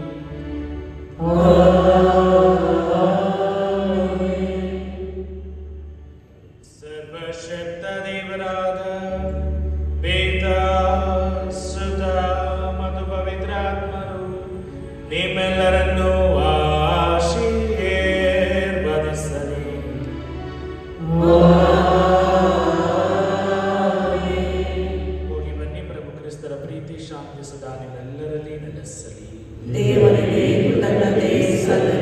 ಸರ್ವಶಕ್ತ ದೇವರಾದ ಪಿತಾ, ಸುತ ಮತ್ತು ಪವಿತ್ರಾತ್ಮರು ನಿಮ್ಮೆಲ್ಲರನ್ನು ಆಶೀರ್ವದಿಸಲಿ. ಹೋಗಿ ಬನ್ನಿ. ಪ್ರಭು ಕ್ರಿಸ್ತರ ಪ್ರೀತಿ ಶಾಂತಿ ಸದಾ ನಿಮ್ಮೆಲ್ಲರಲ್ಲಿ ನೆಲೆಸಲಿ. ದೇವರಿಗೆ ಕೃತಜ್ಞತೆ ಸಲ್ಲಲಿ.